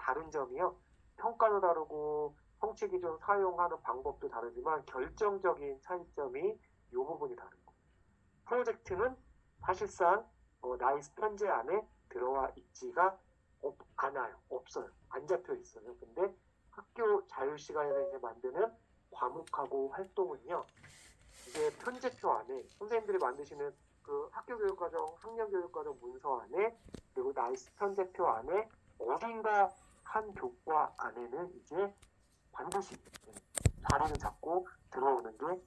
다른 점이요. 평가도 다르고 성취 기준 사용하는 방법도 다르지만 결정적인 차이점이 이 부분이 다른 거예요. 프로젝트는 사실상 나이스 편제 안에 들어와 있지가 않아요. 없어요. 안 잡혀 있어요. 근데 학교 자유시간에서 이제 만드는 과목하고 활동은요. 이제 편제표 안에 선생님들이 만드시는 그 학교교육과정, 학년교육과정 문서 안에 그리고 나이스 편제표 안에 어딘가 한 교과 안에는 이제 반드시 자리를 잡고 들어오는 게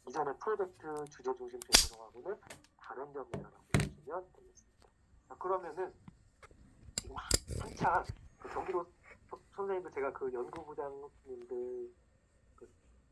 이전의 프로젝트 주제 중심 제도하고는 다른 점이라고 보시면 되겠습니다. 자, 그러면은 지금 한창 그 경기도 선생님들 제가 그 연구부장님들 그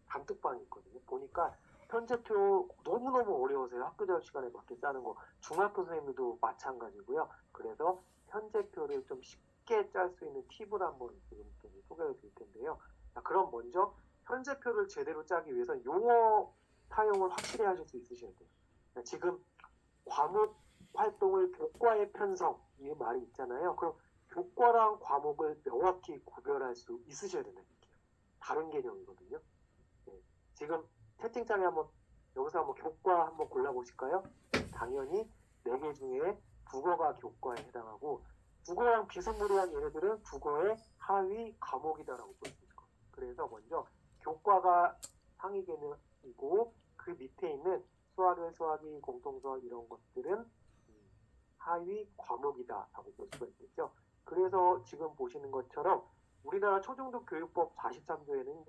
단톡방이 있거든요. 보니까 편제표 너무너무 어려우세요. 학교자유 시간에 맞게 짜는 거. 중학교 선생님들도 마찬가지고요. 그래서 편제표를 좀 쉽게 짤 수 있는 팁을 한번 지금 소개해 드릴 텐데요. 자, 그럼 먼저 편제표를 제대로 짜기 위해서 용어 사용을 확실히 하실 수 있으셔야 돼요. 자, 지금 과목 활동을 교과에 편성 이 말이 있잖아요. 그럼 교과랑 과목을 명확히 구별할 수 있으셔야 된다는 얘기예요. 다른 개념이거든요. 네. 지금 채팅창에 한번 여기서 한번 교과 한번 골라보실까요? 당연히 4개 중에 국어가 교과에 해당하고 국어랑 비스무리한 얘네들은 국어의 하위 과목이다라고 볼 수 있을 거예요. 그래서 먼저 교과가 상위 개념이고 그 밑에 있는 수학의 수학이 공통수학 이런 것들은 하위 과목이다라고 볼 수가 있겠죠. 그래서 지금 보시는 것처럼 우리나라 초중등 교육법 43조에는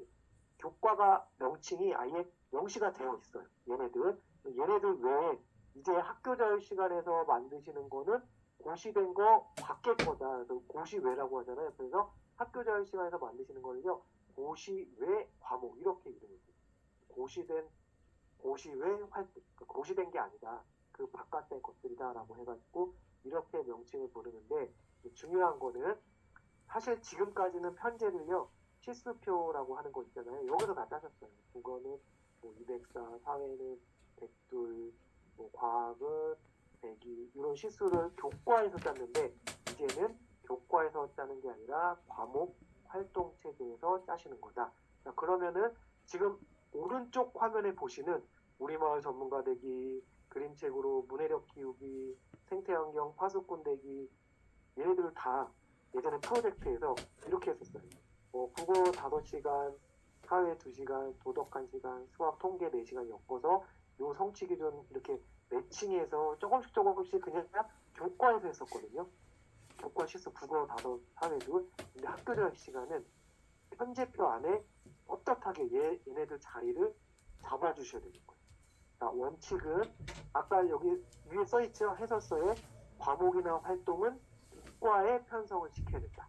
교과가 명칭이 아예 명시가 되어 있어요. 얘네들 외에 이제 학교 자유 시간에서 만드시는 거는 고시된 거 밖에 거다. 고시외라고 하잖아요. 그래서 학교 자유 시간에서 만드시는 거는요. 고시외 과목 이렇게 이름을 줘요. 고시외 활동, 고시된 게 아니다. 그 바깥의 것들이다라고 해가지고 이렇게 명칭을 부르는데 중요한 거는 사실 지금까지는 편제를요. 실수표라고 하는 거 있잖아요. 여기서 다 따셨어요. 국어는 뭐 204, 사회는 102, 뭐 과학은 102 이런 실수를 교과에서 짰는데 이제는 교과에서 짜는 게 아니라 과목 활동 체계에서 짜시는 거다. 자, 그러면은 지금 오른쪽 화면에 보시는 우리마을 전문가 되기, 그림책으로 문해력 키우기, 생태환경 파수꾼 되기 얘네들 다 예전에 프로젝트에서 이렇게 했었어요. 국어 5시간, 사회 2시간, 도덕 1시간, 수학 통계 4시간 엮어서 요 성취 기준 이렇게 매칭해서 조금씩 그냥 교과에서 했었거든요. 교과 실수 국어 5, 사회 2. 근데 학교 자유 시간은 편제표 안에 떳떳하게 얘네들 자리를 잡아주셔야 되는 거예요. 자, 원칙은 아까 여기 위에 써있죠. 해설서에 과목이나 활동은 교과에 편성을 시켜야 된다.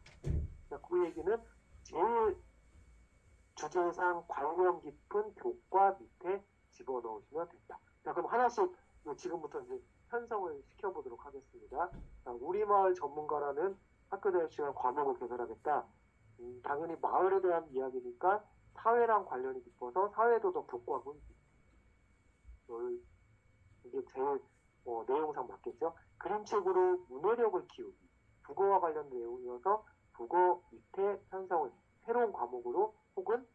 자, 그 얘기는 제일 주제상 관련 깊은 교과 밑에 집어넣으시면 된다. 자, 그럼 하나씩 지금부터 이제 편성을 시켜보도록 하겠습니다. 자, 우리마을 전문가라는 학교대학 시간 과목을 개설하겠다. 당연히 마을에 대한 이야기니까 사회랑 관련이 깊어서 사회도덕 교과군 이게 제일 내용상 맞겠죠. 그림책으로 문해력을 키우기 국어와 관련 내용이어서 국어 밑에 편성을 새로운 과목으로 혹은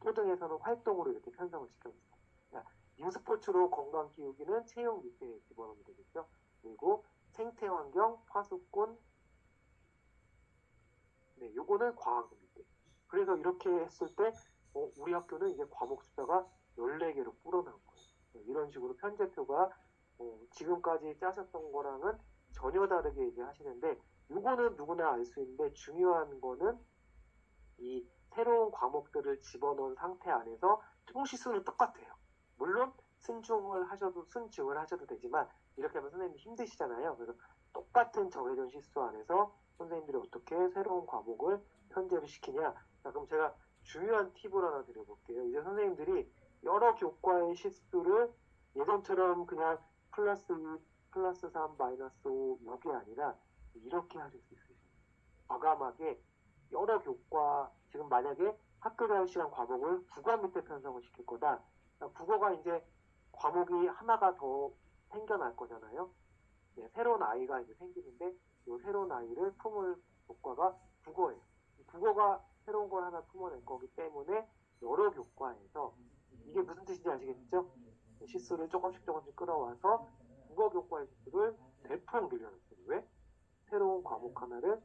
초등에서는 활동으로 이렇게 편성을 시켜줍니다. 유스포츠로 건강 키우기는 체육 밑에 집어넣으면 되겠죠. 그리고 생태환경 파수꾼 네, 요거는 과학 밑에. 그래서 이렇게 했을 때 우리 학교는 이제 과목 숫자가 14개로 불어난 거예요. 이런 식으로 편제표가 지금까지 짜셨던 거랑은 전혀 다르게 이제 하시는데 요거는 누구나 알 수 있는데 중요한 거는 이 새로운 과목들을 집어넣은 상태 안에서 총시수는 똑같아요. 물론 순증을 하셔도 되지만 이렇게 하면 선생님이 힘드시잖아요. 그래서 똑같은 정해진 시수 안에서 선생님들이 어떻게 새로운 과목을 편제를 시키냐. 자, 그럼 제가 중요한 팁을 하나 드려볼게요. 이제 선생님들이 여러 교과의 시수를 예전처럼 그냥 플러스 2, 플러스 3, 마이너스 5 이게 아니라 이렇게 하실 수 있으세요. 과감하게 여러 교과 지금 만약에 학교 자유 시간 과목을 국어 밑에 편성을 시킬 거다. 국어가 이제 과목이 하나가 더 생겨날 거잖아요. 네, 새로운 아이가 이제 생기는데 이 새로운 아이를 품을 교과가 국어예요. 국어가 새로운 걸 하나 품어낼 거기 때문에 여러 교과에서 이게 무슨 뜻인지 아시겠죠? 시수를 조금씩 끌어와서 국어 교과의 시수를 대폭 늘려놨어요. 왜? 새로운 과목 하나를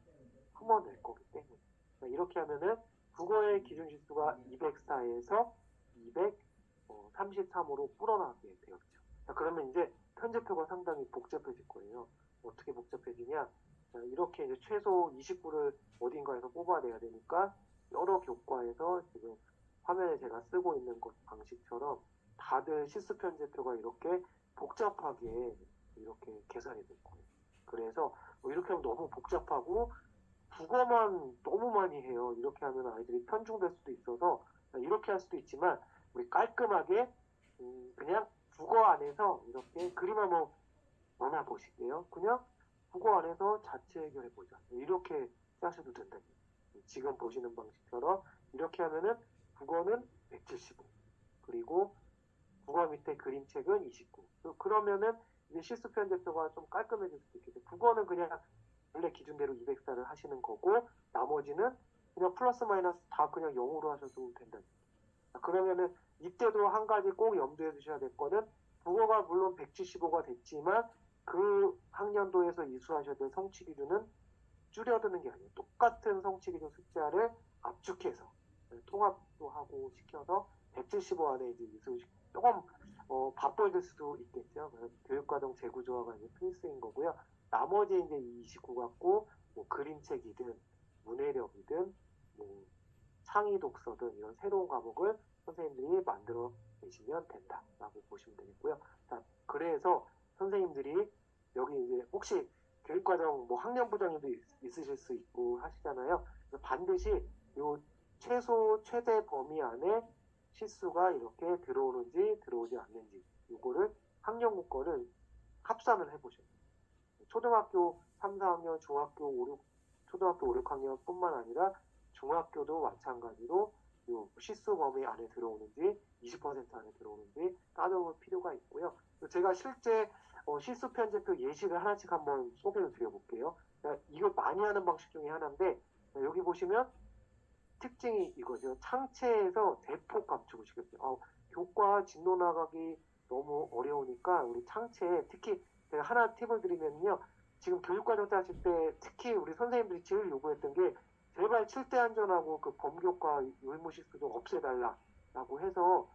품어낼 거기 때문에. 이렇게 하면은 국어의 기준 지수가 204에서 233으로 불어나게 되었죠. 자, 그러면 이제 편제표가 상당히 복잡해질 거예요. 어떻게 복잡해지냐? 자, 이렇게 이제 최소 29를 어딘가에서 뽑아내야 되니까 여러 교과에서 지금 화면에 제가 쓰고 있는 것 방식처럼 다들 실수 편제표가 이렇게 복잡하게 이렇게 계산이 될 거예요. 그래서 이렇게 하면 너무 복잡하고 국어만 너무 많이 해요. 이렇게 하면 아이들이 편중될 수도 있어서 이렇게 할 수도 있지만 우리 깔끔하게 그냥 국어 안에서 이렇게 그림 한번 만화 보실게요. 그냥 국어 안에서 자체 해결해 보자. 이렇게 짜셔도 된다. 지금 보시는 방식처럼 이렇게 하면은 국어는 175 그리고 국어 밑에 그림책은 29. 그러면은 이제 실수 편제표가 좀 깔끔해질 수도 있겠죠. 국어는 그냥 원래 기준대로 204를 하시는 거고 나머지는 그냥 플러스 마이너스 다 그냥 0으로 하셔도 된다. 그러면은 이때도 한 가지 꼭 염두에 두셔야 될 거는 국어가 물론 175가 됐지만 그 학년도에서 이수하셔야 될 성취 기준은 줄여드는 게 아니에요. 똑같은 성취 기준 숫자를 압축해서 통합도 하고 시켜서 175 안에 이제 이수 조금 바꿔줄 수도 있겠죠. 그래서 교육과정 재구조화가 이제 필수인 거고요. 나머지 이제 29 갖고 뭐 그림책이든 문해력이든 뭐 창의 독서든 이런 새로운 과목을 선생님들이 만들어 내시면 된다라고 보시면 되겠고요. 자, 그래서 선생님들이 여기 이제 혹시 교육과정 뭐 학년부장님도 있으실 수 있고 하시잖아요. 반드시 요 최소 최대 범위 안에 실수가 이렇게 들어오는지 들어오지 않는지 이거를 학년부 거를 합산을 해보셔요. 초등학교 3, 4학년, 중학교 5, 6, 초등학교 5, 6학년 뿐만 아니라 중학교도 마찬가지로 요 실수 범위 안에 들어오는지 20% 안에 들어오는지 따져볼 필요가 있고요. 제가 실제 실수 편제표 예시를 하나씩 한번 소개를 드려볼게요. 이걸 많이 하는 방식 중에 하나인데 여기 보시면 특징이 이거죠. 창체에서 대폭 감축을 시켰어요. 교과 진로 나가기 너무 어려우니까 우리 창체에 특히 제가 하나 팁을 드리면요. 지금 교육과정 짜실 때 특히 우리 선생님들이 제일 요구했던 게 제발 7대 안전하고 그 범교과 의무실수 좀 없애달라라고 해서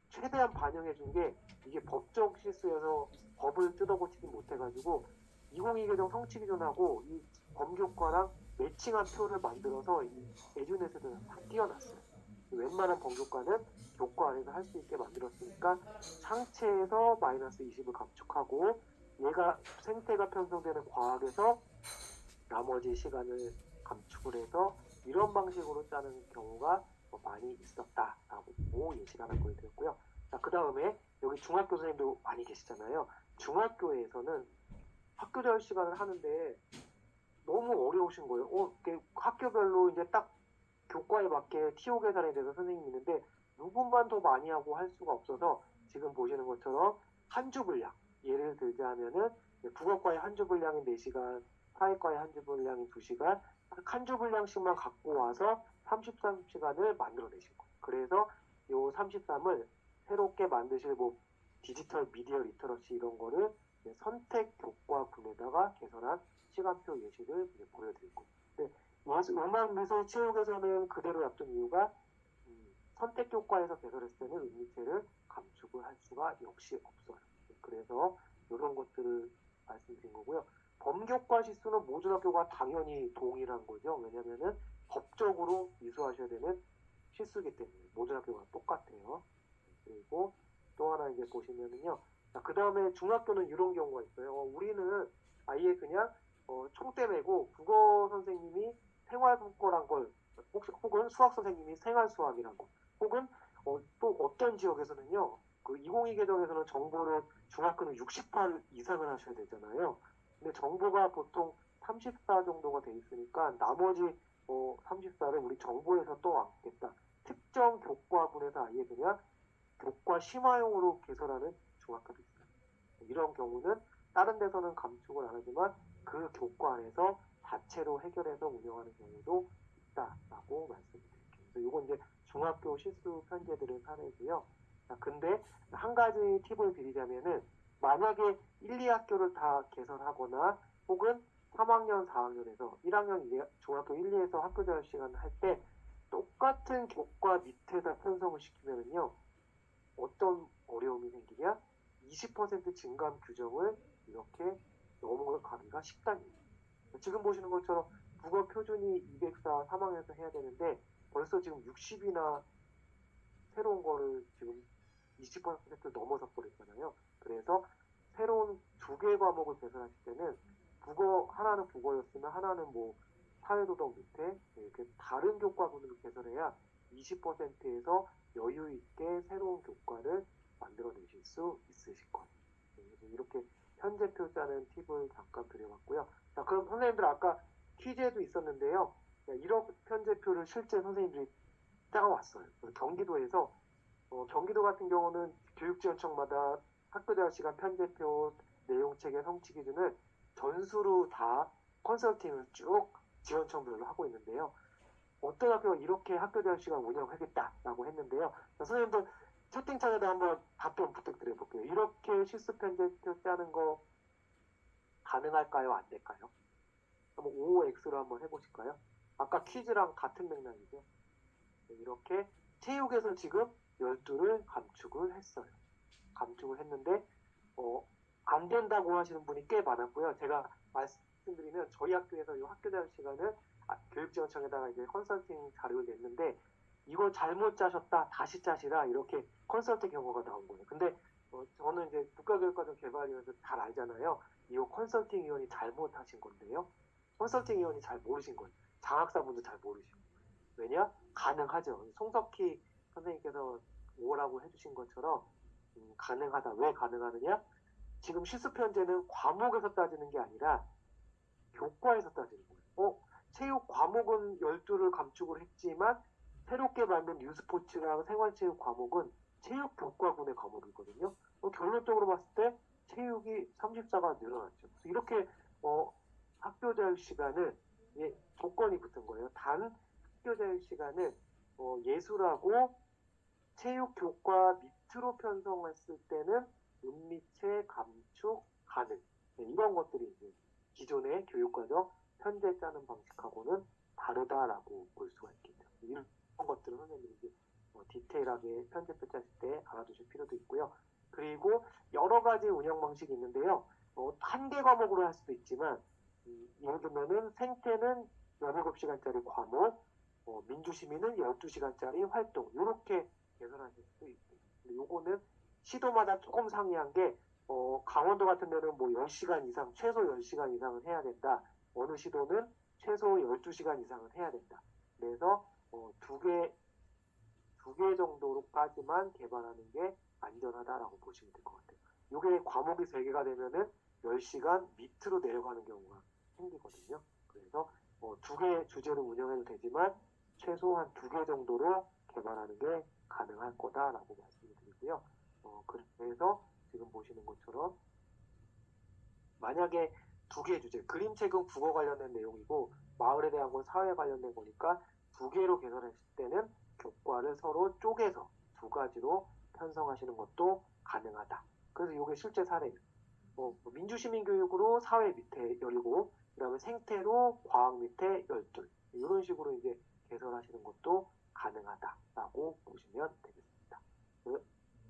최대한 반영해 준 게 이게 법적 실수여서 법을 뜯어고치지 못해가지고 2022 개정 성취 기준하고 이 범교과랑 매칭한 표를 만들어서 이 에듀넷에서 다 띄워놨어요. 웬만한 범교과는 교과 안에서 할 수 있게 만들었으니까 상체에서 마이너스 20을 감축하고 얘가 생태가 편성되는 과학에서 나머지 시간을 감축을 해서 이런 방식으로 짜는 경우가 많이 있었다라고 예시가 하나 보여드렸고요. 자, 그 다음에 여기 중학교 선생님도 많이 계시잖아요. 중학교에서는 학교별 시간을 하는데 너무 어려우신 거예요. 학교별로 이제 딱 교과에 맞게 TO 계산에 대해서 선생님이 있는데 누군만 더 많이 하고 할 수가 없어서 지금 보시는 것처럼 한 주 분량 예를 들자면은 국어과의 한 주 분량이 4시간 사회과의 한 주 분량이 2시간 한 주 분량씩만 갖고 와서 33시간을 만들어내신 거예요. 그래서 요 33을 새롭게 만드실 뭐 디지털 미디어 리터러시 이런 거를 선택 교과군에다가 개설한 시간표 예시를 보여드리고 음악 미술 체육에서는 그대로 놔둔 이유가 선택 교과에서 개설했을 때는 음미체를 감축을 할 수가 역시 없어요. 그래서 이런 것들을 말씀드린 거고요. 범교과 실수는 모든 학교가 당연히 동일한 거죠. 왜냐면은 법적으로 이수하셔야 되는 실수기 때문에 모든 학교가 똑같아요. 그리고 또 하나 이제 보시면은요. 그 다음에 중학교는 이런 경우가 있어요. 우리는 아예 그냥 총대 메고 국어 선생님이 생활국어란 걸 혹은 수학 선생님이 생활수학이란 거 혹은 또 어떤 지역에서는요. 그 2022 개정에서는 정보를 중학교는 68 이상을 하셔야 되잖아요. 근데 정보가 보통 34 정도가 돼 있으니까 나머지 34를 우리 정보에서 또 안겠다. 특정 교과군에서 아예 그냥 교과 심화용으로 개설하는 중학교도 있어요. 이런 경우는 다른 데서는 감축을 안 하지만 그 교과 안에서 자체로 해결해서 운영하는 경우도 있다라고 된다라고 말씀드릴게요. 그래서 이건 이제 중학교 실수 편제들은 사례고요. 자, 근데 한 가지 팁을 드리자면은 만약에 1, 2학교를 다 개설하거나 혹은 3학년, 4학년에서 1학년 중학교 1, 2에서 학교 자율 시간을 할 때 똑같은 교과 밑에다 편성을 시키면은요, 어떤 어려움이 생기냐? 20% 증감 규정을 이렇게 넘어가기가 쉽다는 얘기예요. 지금 보시는 것처럼 국어 표준이 204 3학년에서 해야 되는데 벌써 지금 60이나 새로운 거를 지금 20% 넘어서 버렸잖아요. 그래서 새로운 두 개 과목을 개설하실 때는 국어 하나는 국어였으면 하나는 뭐 사회도덕 밑에 이렇게 다른 교과군으로 개설해야 20%에서 여유 있게 새로운 교과를 만들어내실 수 있으실 거예요. 그래서 이렇게 편제표 짜는 팁을 잠깐 드려봤고요. 자, 그럼 선생님들 아까 퀴즈에도 있었는데요. 이런 편제표를 실제 선생님들이 짜왔어요. 경기도에서 경기도 같은 경우는 교육지원청마다 학교대학 시간 편제표 내용체계 성취 기준을 전수로 다 컨설팅을 쭉 지원청별로 하고 있는데요. 어떤 학교가 이렇게 학교대학 시간 운영하겠다라고 했는데요. 자, 선생님들 채팅창에다 한번 답변 부탁드려볼게요. 이렇게 실수 편제표 짜는 거 가능할까요? 안 될까요? 한번 OX로 한번 해보실까요? 아까 퀴즈랑 같은 맥락이죠. 이렇게 체육에서 지금 12를 감축을 했어요. 감축을 했는데 안 된다고 하시는 분이 꽤 많았고요. 제가 말씀드리면 저희 학교에서 이 학교 자율 시간을 교육지원청에다가 이제 컨설팅 자료를 냈는데 이거 잘못 짜셨다 다시 짜시라 이렇게 컨설팅 경고가 나온 거예요. 근데 저는 이제 국가교육과정 개발위원회에서 잘 알잖아요. 이 컨설팅 위원이 잘못하신 건데요. 컨설팅 위원이 잘 모르신 거예요. 장학사분도 잘 모르시고. 왜냐? 가능하죠. 송석희 선생님께서 오라고 해주신 것처럼 가능하다. 왜 가능하느냐? 지금 실수편제는 과목에서 따지는 게 아니라 교과에서 따지는 거예요. 체육 과목은 12를 감축을 했지만 새롭게 만든 뉴스포츠랑 생활체육 과목은 체육 교과군의 과목이거든요. 결론적으로 봤을 때 체육이 34가 늘어났죠. 이렇게 학교 자율 시간은 조건이 붙은 거예요. 단 학교 자율 시간은 예술하고 체육 교과 밑으로 편성했을 때는 은미체 감축 가능. 이런 것들이 이제 기존의 교육과정 편제 짜는 방식하고는 다르다라고 볼 수가 있겠죠. 이런 것들은 선생님이 이제 디테일하게 편제표 짜실 때 알아두실 필요도 있고요. 그리고 여러 가지 운영 방식이 있는데요. 한 개 과목으로 할 수도 있지만 예를 들면은 생태는 17시간짜리 과목, 민주시민은 12시간짜리 활동 이렇게 개선하실 수 있고 요거는 시도마다 조금 상이한 게 강원도 같은 데는 뭐 10시간 이상 최소 10시간 이상은 해야 된다. 어느 시도는 최소 12시간 이상은 해야 된다. 그래서 두 개 정도로까지만 개발하는 게 안전하다라고 보시면 될 것 같아요. 이게 과목이 3개가 되면은 10시간 밑으로 내려가는 경우가 생기거든요. 그래서 2개 주제로 운영해도 되지만 최소한 2개 정도로 개발하는 게 가능할 거다라고 말씀을 드리고요. 그래서 지금 보시는 것처럼 만약에 2개 주제, 그림책은 국어 관련된 내용이고 마을에 대한 건 사회 관련된 거니까 2개로 개설했을 때는 교과를 서로 쪼개서 2가지로 편성하시는 것도 가능하다. 그래서 이게 실제 사례예요. 민주시민교육으로 사회 밑에 열고 그 다음에 생태로 과학 밑에 12 이런 식으로 이제 개설하시는 것도 가능하다라고 보시면 되겠습니다.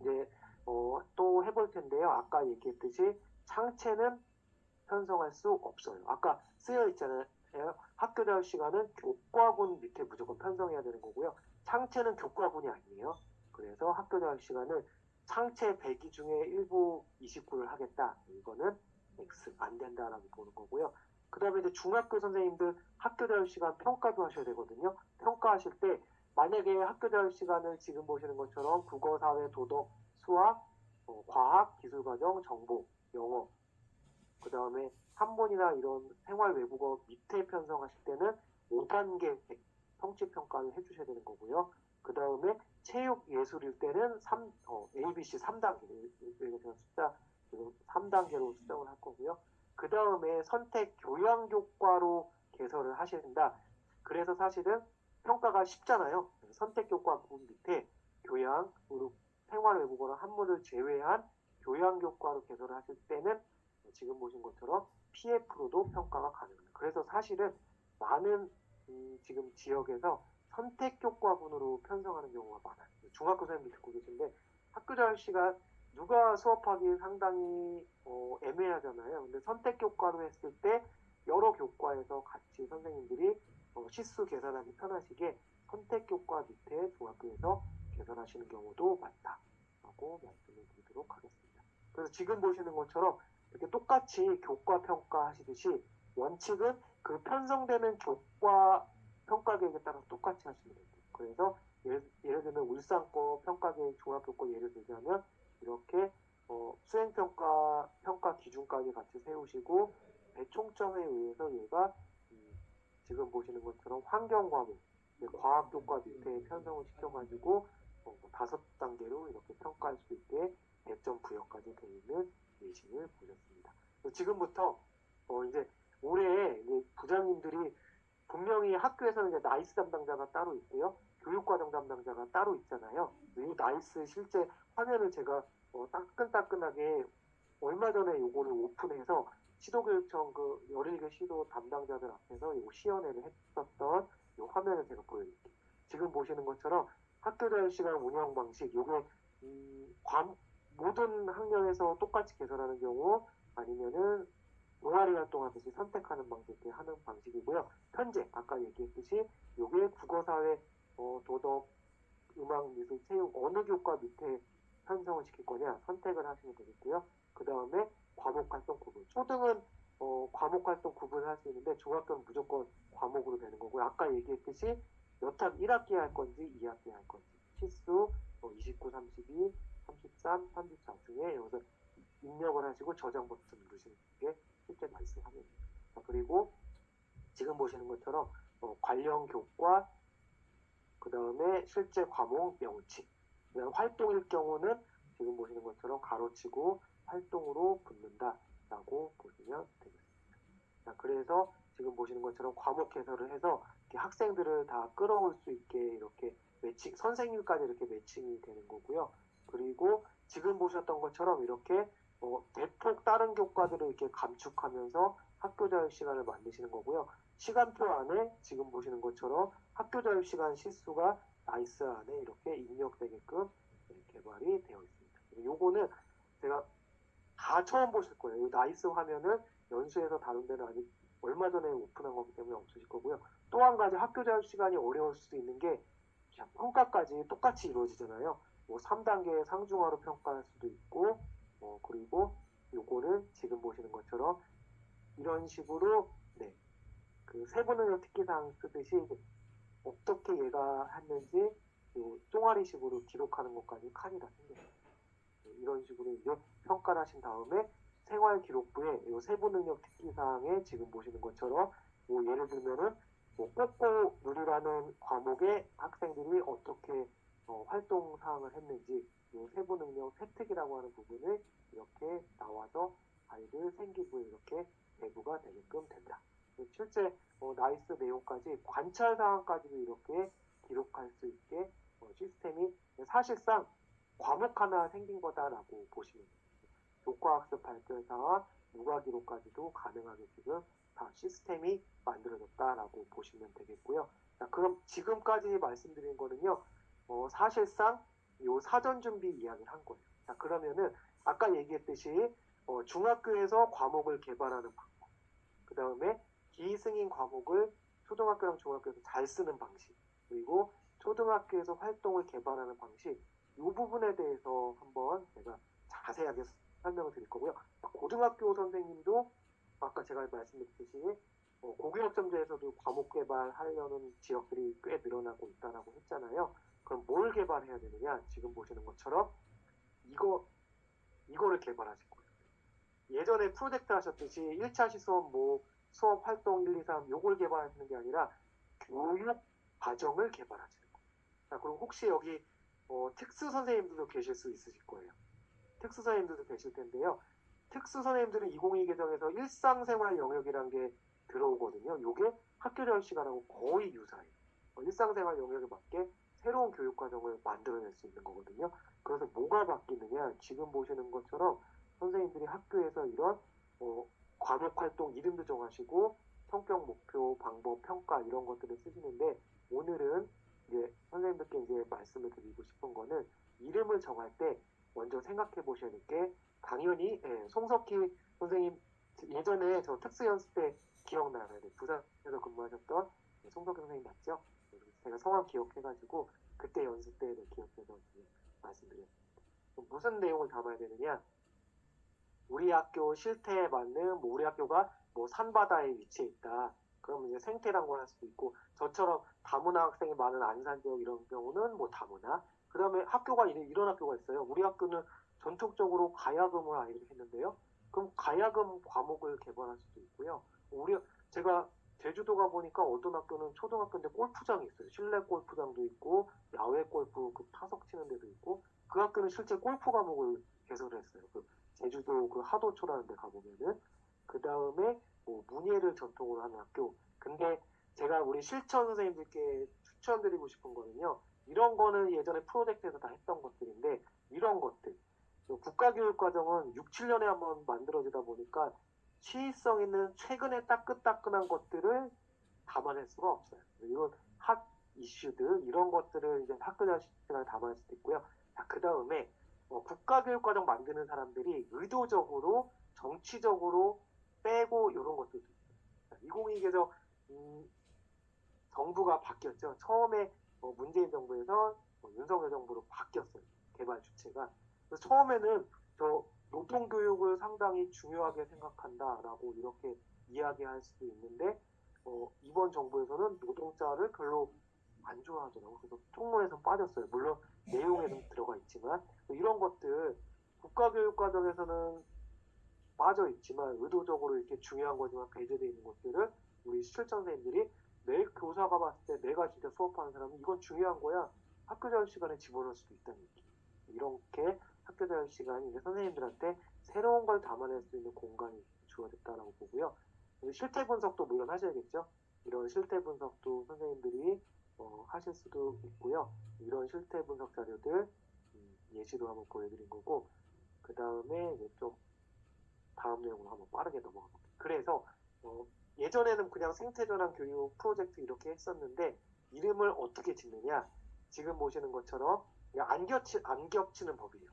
이제 또 해볼 텐데요. 아까 얘기했듯이 상체는 편성할 수 없어요. 아까 쓰여 있잖아요. 학교 자율 시간은 교과군 밑에 무조건 편성해야 되는 거고요. 상체는 교과군이 아니에요. 그래서 학교 자율 시간은 상체 100위 중에 일부 29를 하겠다. 이거는 X 안 된다라고 보는 거고요. 그 다음에 이제 중학교 선생님들 학교 자율 시간 평가도 하셔야 되거든요. 평가하실 때 만약에 학교 자율 시간을 지금 보시는 것처럼 국어, 사회, 도덕, 수학, 과학, 기술과정, 정보, 영어 그 다음에 한문이나 이런 생활 외국어 밑에 편성하실 때는 5단계 성취평가를 해주셔야 되는 거고요. 그 다음에 체육 예술일 때는 ABC 3단계, 제가 숫자 지금 3단계로 수정을 할 거고요. 그 다음에 선택 교양교과로 개설을 하신다. 그래서 사실은 평가가 쉽잖아요. 선택교과 부분 밑에 교양, 그리고 생활 외국어나 한문을 제외한 교양교과로 개설을 하실 때는 지금 보신 것처럼 PF로도 평가가 가능합니다. 그래서 사실은 많은 지금 지역에서 선택교과분으로 편성하는 경우가 많아요. 중학교 선생님들 듣고 계신데 학교 자율 시간 누가 수업하기 상당히 애매하잖아요. 근데 선택교과로 했을 때 여러 교과에서 같이 선생님들이 시수 계산하기 편하시게 선택교과 밑에 중학교에서 계산하시는 경우도 많다라고 말씀을 드리도록 하겠습니다. 그래서 지금 보시는 것처럼 이렇게 똑같이 교과 평가하시듯이 원칙은 그 편성되는 교과 평가 계획에 따라 똑같이 하시면 됩니다. 그래서 예를 들면 울산거 평가 계획 중학교 거 예를 들자면 이렇게 수행평가 기준까지 같이 세우시고 배총점에 의해서 얘가 지금 보시는 것처럼 환경 과목, 과학 교과 밑에 편성을 시켜가지고 5단계로 이렇게 평가할 수 있게 배점 부여까지 되어 있는 예시를 보셨습니다. 지금부터 이제 올해 이제 부장님들이 분명히 학교에서는 이제 나이스 담당자가 따로 있고요. 교육과정 담당자가 따로 있잖아요. 이 나이스 실제 화면을 제가 따끈따끈하게 얼마 전에 요거를 오픈해서 시도교육청 그 17개 시도 담당자들 앞에서 요 시연회를 했었던 요 화면을 제가 보여드릴게요. 지금 보시는 것처럼 학교 자율시간 운영 방식, 요게 모든 학년에서 똑같이 개설하는 경우 아니면은 동아리 활동하듯이 선택하는 방식을 하는 방식이고요. 현재 아까 얘기했듯이 요게 국어사회, 도덕, 음악, 미술, 체육 어느 교과 밑에 편성을 시킬 거냐 선택을 하시면 되겠고요. 그 다음에 과목활동 구분. 초등은 과목활동 구분을 할 수 있는데 중학교는 무조건 과목으로 되는 거고요. 아까 얘기했듯이 몇 학 1학기 할 건지 2학기 할 건지 시수 29, 32, 33, 34 중에 여기서 입력을 하시고 저장 버튼 누르시는 게 실제 나이스 화면입니다. 그리고 지금 보시는 것처럼 관련 교과 그 다음에 실제 과목 명칭 활동일 경우는 지금 보시는 것처럼 가로치고 활동으로 붙는다라고 보시면 되겠습니다. 자, 그래서 지금 보시는 것처럼 과목 해설을 해서 학생들을 다 끌어올 수 있게 이렇게 매칭, 선생님까지 이렇게 매칭이 되는 거고요. 그리고 지금 보셨던 것처럼 이렇게 대폭 다른 교과들을 이렇게 감축하면서 학교 자율 시간을 만드시는 거고요. 시간표 안에 지금 보시는 것처럼 학교 자율 시간 실수가 나이스 안에 이렇게 입력되게끔 개발이 되어 있습니다. 요거는 제가 다 처음 보실 거예요. 이 나이스 화면은 연수에서 다룬 데는 아직 얼마 전에 오픈한 거기 때문에 없으실 거고요. 또 한 가지 학교 자율 시간이 어려울 수도 있는 게 평가까지 똑같이 이루어지잖아요. 뭐 3단계 상중하로 평가할 수도 있고 그리고 요거는 지금 보시는 것처럼 이런 식으로 그 세부능력 특기사항 쓰듯이 어떻게 얘가 했는지 요 쫑아리식으로 기록하는 것까지 칸이 다 생겨요. 이런 식으로 이제 평가를 하신 다음에 생활기록부에 이 세부능력 특기사항에 지금 보시는 것처럼 뭐 예를 들면은 뭐 꼭꼭 누리라는 과목에 학생들이 어떻게 활동사항을 했는지 이 세부능력 세특이라고 하는 부분을 이렇게 나와서 아이들 생기부에 이렇게 배부가 되게끔 된다. 실제 나이스 내용까지 관찰사항까지도 이렇게 기록할 수 있게 시스템이 사실상 과목 하나 생긴 거다라고 보시면 됩니다. 교과학습 발표사와 누가 기록까지도 가능하게 지금 다 시스템이 만들어졌다라고 보시면 되겠고요. 자, 그럼 지금까지 말씀드린 거는요, 사실상 요 사전 준비 이야기를 한 거예요. 자, 그러면은 아까 얘기했듯이 중학교에서 과목을 개발하는 방법, 그 다음에 기승인 과목을 초등학교랑 중학교에서 잘 쓰는 방식, 그리고 초등학교에서 활동을 개발하는 방식, 이 부분에 대해서 한번 제가 자세하게 설명을 드릴 거고요. 고등학교 선생님도 아까 제가 말씀드렸듯이 고교학점제에서도 과목 개발하려는 지역들이 꽤 늘어나고 있다고 했잖아요. 그럼 뭘 개발해야 되느냐? 지금 보시는 것처럼 이거를 개발하실 거예요. 예전에 프로젝트 하셨듯이 1차 시수업 수업 활동 1, 2, 3 요걸 개발하시는 게 아니라 교육 과정을 개발하시는 거예요. 자, 그럼 혹시 여기 특수 선생님들도 계실 수 있으실 거예요. 특수 선생님들도 계실 텐데요. 특수 선생님들은 2022 개정에서 일상생활 영역이란 게 들어오거든요. 요게 학교 자율 시간하고 거의 유사해요. 일상생활 영역에 맞게 새로운 교육과정을 만들어낼 수 있는 거거든요. 그래서 뭐가 바뀌느냐, 지금 보시는 것처럼 선생님들이 학교에서 이런 과목 활동 이름도 정하시고 성격 목표, 방법, 평가 이런 것들을 쓰시는데, 오늘은 이제 선생님들께 이제 말씀을 드리고 싶은 거는, 이름을 정할 때 먼저 생각해 보셔야 될 게, 당연히 송석희 선생님 예전에 저 특수 연습 때 기억나요. 부산에서 근무하셨던 송석희 선생님 맞죠? 제가 성함 기억해가지고 그때 연습 때 기억해서 말씀드렸습니다. 무슨 내용을 담아야 되느냐? 우리 학교 실태에 맞는, 우리 학교가 산바다에 위치해 있다. 그러면 이제 생태란 걸 할 수도 있고, 저처럼 다문화 학생이 많은 안산 지역 이런 경우는 다문화. 그 다음에 학교가 이런 학교가 있어요. 우리 학교는 전통적으로 가야금을 아이들이 했는데요. 그럼 가야금 과목을 개발할 수도 있고요. 제가 제주도 가 보니까 어떤 학교는 초등학교인데 골프장이 있어요. 실내 골프장도 있고 야외 골프 타석 치는 데도 있고, 그 학교는 실제 골프 과목을 개설했어요. 제주도 하도초라는 데 가보면은. 그 다음에 문예를 전통으로 하는 학교. 근데 제가 우리 실천 선생님들께 추천드리고 싶은 거는요, 이런 거는 예전에 프로젝트에서 다 했던 것들인데, 이런 것들 국가교육과정은 6, 7년에 한번 만들어지다 보니까 시의성 있는 최근에 따끈따끈한 것들을 담아낼 수가 없어요. 이런 핫 이슈들, 이런 것들을 이제 학교장 시간에 담아낼 수도 있고요. 그 다음에 국가교육과정 만드는 사람들이 의도적으로 정치적으로 빼고 이런 것도 있어요. 2022 개정 정부가 바뀌었죠. 처음에 문재인 정부에서 윤석열 정부로 바뀌었어요. 개발 주체가. 그래서 처음에는 노동교육을 상당히 중요하게 생각한다라고 이렇게 이야기할 수도 있는데, 이번 정부에서는 노동자를 별로 안 좋아하더라고요. 그래서 통론에서 빠졌어요. 물론 내용에는 들어가 있지만, 이런 것들 국가교육과정에서는 빠져 있지만 의도적으로 이렇게 중요한 거지만 배제되어 있는 것들을 우리 실전 선생님들이, 내 교사가 봤을 때 내가 진짜 수업하는 사람은 이건 중요한 거야, 학교자율 시간에 집어넣을 수도 있다는 얘기. 이렇게 학교자율 시간이 이제 선생님들한테 새로운 걸 담아낼 수 있는 공간이 주어졌다라고 보고요. 실태 분석도 물론 하셔야겠죠. 이런 실태 분석도 선생님들이 하실 수도 있고요. 이런 실태 분석 자료들 예시로 한번 보여드린 거고, 그 다음에 좀 다음 내용으로 한번 빠르게 넘어가 볼게요. 그래서 예전에는 그냥 생태전환 교육 프로젝트 이렇게 했었는데, 이름을 어떻게 짓느냐, 지금 보시는 것처럼 그냥 안 겹치는 법이에요.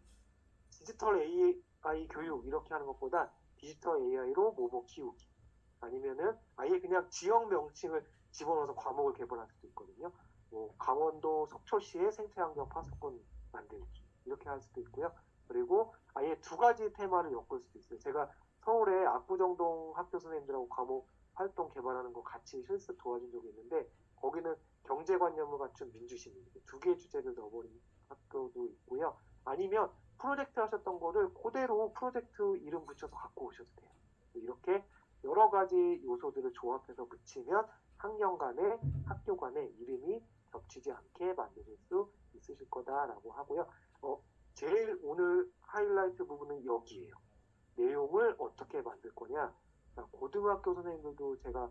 디지털 AI 교육 이렇게 하는 것보다 디지털 AI로 뭐뭐 키우기, 아니면은 아예 그냥 지역 명칭을 집어넣어서 과목을 개발할 수도 있거든요. 강원도 속초시의 생태환경 파수꾼 만들기 이렇게 할 수도 있고요. 그리고 아예 두 가지 테마를 엮을 수도 있어요. 제가 서울에 압구정동 학교 선생님들하고 과목 활동 개발하는 거 같이 실습 도와준 적이 있는데, 거기는 경제관념을 갖춘 민주시민 두 개의 주제를 넣어버린 학교도 있고요. 아니면 프로젝트 하셨던 거를 그대로 프로젝트 이름 붙여서 갖고 오셔도 돼요. 이렇게 여러 가지 요소들을 조합해서 붙이면 학년 간에 학교 간에 이름이 겹치지 않게 만드실 수 있으실 거다라고 하고요. 제일 오늘 하이라이트 부분은 여기에요. 내용을 어떻게 만들 거냐. 고등학교 선생님들도 제가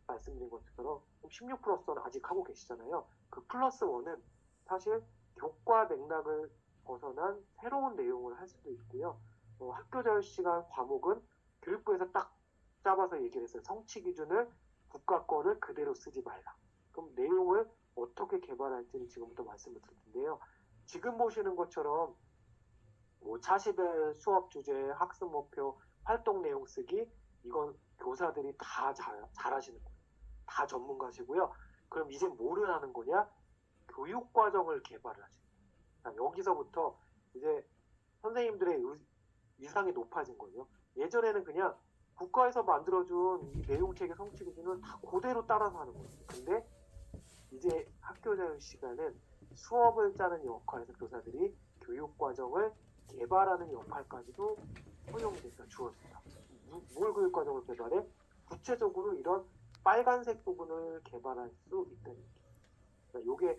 말씀드린 것처럼 16 플러스 1 아직 하고 계시잖아요. 그 플러스 1은 사실 교과 맥락을 벗어난 새로운 내용을 할 수도 있고요. 학교자율 시간 과목은 교육부에서 딱 잡아서 얘기를 했어요. 성취 기준을 국가 거를 그대로 쓰지 말라. 그럼 내용을 어떻게 개발할지는 지금부터 말씀을 드릴 텐데요. 지금 보시는 것처럼 차시별 수업 주제, 학습 목표, 활동 내용 쓰기, 이건 교사들이 다 잘하시는 거예요. 다 전문가시고요. 그럼 이제 뭐를 하는 거냐? 교육과정을 개발을 하시는 거예요. 여기서부터 이제 선생님들의 위상이 높아진 거예요. 예전에는 그냥 국가에서 만들어준 이 내용체계 성취 기준을 다 그대로 따라서 하는 거예요. 근데 이제 학교자율 시간은 수업을 짜는 역할에서 교사들이 교육과정을 개발하는 역할까지도 허용이 되니까 주어진다. 뭘 교육과정을 개발해? 구체적으로 이런 빨간색 부분을 개발할 수 있다는 얘기. 그러니까 요게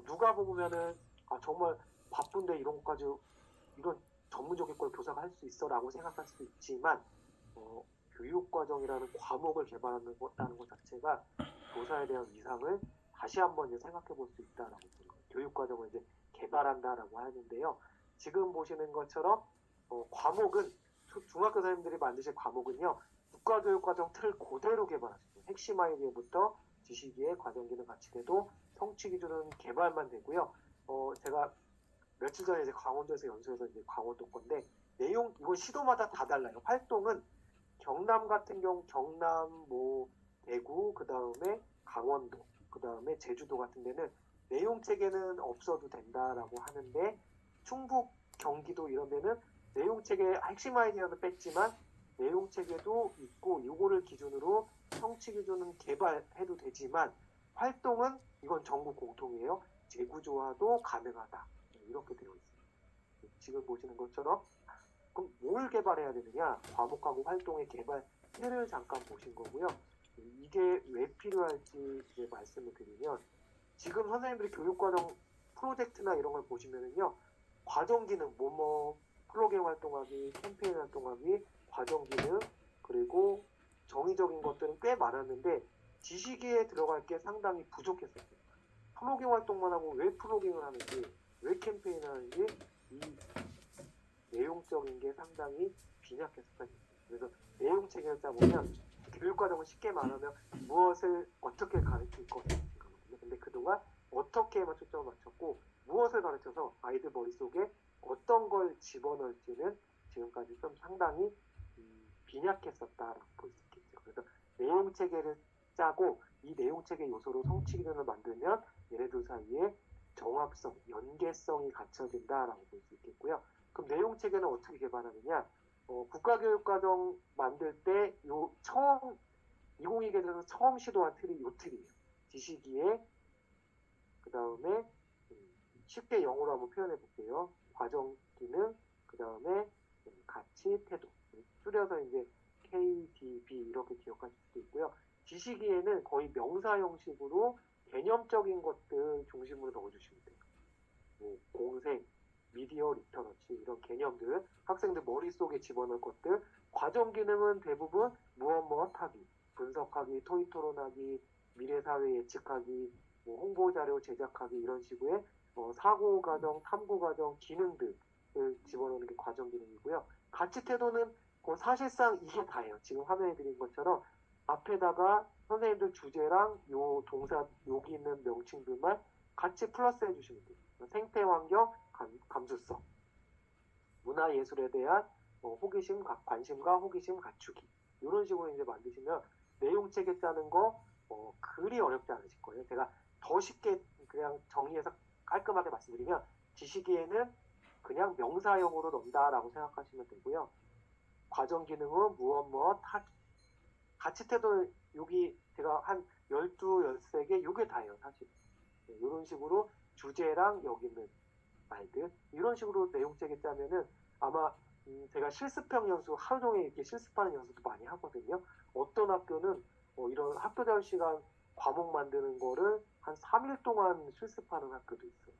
누가 보면은 정말 바쁜데 이런 것까지, 이런 전문적인 걸 교사가 할 수 있어라고 생각할 수도 있지만, 교육과정이라는 과목을 개발하는 것 자체가 교사에 대한 위상을 다시 한번 이제 생각해 볼 수 있다라고 보는 거예요. 교육과정을 이제 개발한다라고 하는데요. 지금 보시는 것처럼 과목은 중학교 선생님들이 만드실 과목은요. 국가교육과정 틀 그대로 개발하시고 핵심 아이디어부터 지식이해, 과정기능, 가치대도, 성취 기준은 개발만 되고요. 제가 며칠 전에 이제 강원도에서 연수해서 이제 강원도 건데 내용 이건 시도마다 다 달라요. 활동은 경남 같은 경우 경남 뭐 대구 그 다음에 강원도 그 다음에 제주도 같은 데는 내용 체계는 없어도 된다라고 하는데 충북 경기도 이런 데는 내용 체계 핵심 아이디어는 뺐지만 내용 체계도 있고 이거를 기준으로 성취 기준은 개발해도 되지만 활동은 이건 전국 공통이에요. 재구조화도 가능하다. 이렇게 되어 있습니다. 지금 보시는 것처럼 그럼 뭘 개발해야 되느냐? 과목하고 활동의 개발 틀을 잠깐 보신 거고요. 이게 왜 필요할지 이제 말씀을 드리면 지금 선생님들이 교육과정 프로젝트나 이런 걸 보시면은요. 과정기능, 뭐뭐 플로깅 활동하기, 캠페인 활동하기, 과정기능, 그리고 정의적인 것들은 꽤 많았는데 지식에 들어갈 게 상당히 부족했어요. 플로깅 활동만 하고 왜 플로깅을 하는지, 왜 캠페인을 하는지 이 내용적인 게 상당히 빈약했어요. 그래서 내용 체계를 짜보면 교육과정을 쉽게 말하면 무엇을 어떻게 가르칠 것인가거든요. 근데 그동안 어떻게만 초점을 맞췄고 무엇을 가르쳐서 아이들 머릿속에 어떤 걸 집어넣을지는 지금까지 좀 상당히 빈약했었다라고 볼 수 있겠죠. 그래서 내용 체계를 짜고 이 내용 체계 요소로 성취 기준을 만들면 얘네들 사이에 정합성, 연계성이 갖춰진다라고 볼 수 있겠고요. 그럼 내용 체계는 어떻게 개발하느냐? 국가교육과정 만들 때 요 처음 2021년에서 처음 시도한 틀이 요 틀이에요. 지식이해 그 다음에 쉽게 영어로 한번 표현해 볼게요. 과정 기능 그 다음에 가치 태도 줄여서 이제 KDB 이렇게 기억하실 수도 있고요. 지식이해는 거의 명사 형식으로 개념적인 것들 중심으로 넣어주시면 돼요. 뭐 공생, 미디어 리터러치 이런 개념들 학생들 머릿속에 집어넣을 것들 과정 기능은 대부분 무엇 하기 분석하기 토의 토론하기 미래사회 예측하기 뭐 홍보자료 제작하기 이런 식의 사고 과정 탐구 과정 기능들을 집어넣는 게 과정 기능이고요. 가치 태도는 사실상 이게 다예요. 지금 화면에 드린 것처럼 앞에다가 선생님들 주제랑 요 동사 여기 있는 명칭들만 같이 플러스 해주시면 돼요. 생태 환경 감수성, 문화예술에 대한 호기심, 관심과 호기심 갖추기 이런 식으로 이제 만드시면 내용 체계 짜는 거 그리 어렵지 않으실 거예요. 제가 더 쉽게 그냥 정리해서 깔끔하게 말씀드리면 지식에는 그냥 명사형으로 넣는다라고 생각하시면 되고요. 과정 기능은 무엇 하기 가치 태도 여기 제가 한 12, 13개 요게 다예요 사실. 이런 식으로 주제랑 여기 있는 말들 이런 식으로 내용체계 짜면은 아마 제가 실습형 연수 하루 종일 이렇게 실습하는 연수도 많이 하거든요. 어떤 학교는 이런 학교 자율 시간 과목 만드는 거를 한 3일 동안 실습하는 학교도 있어요.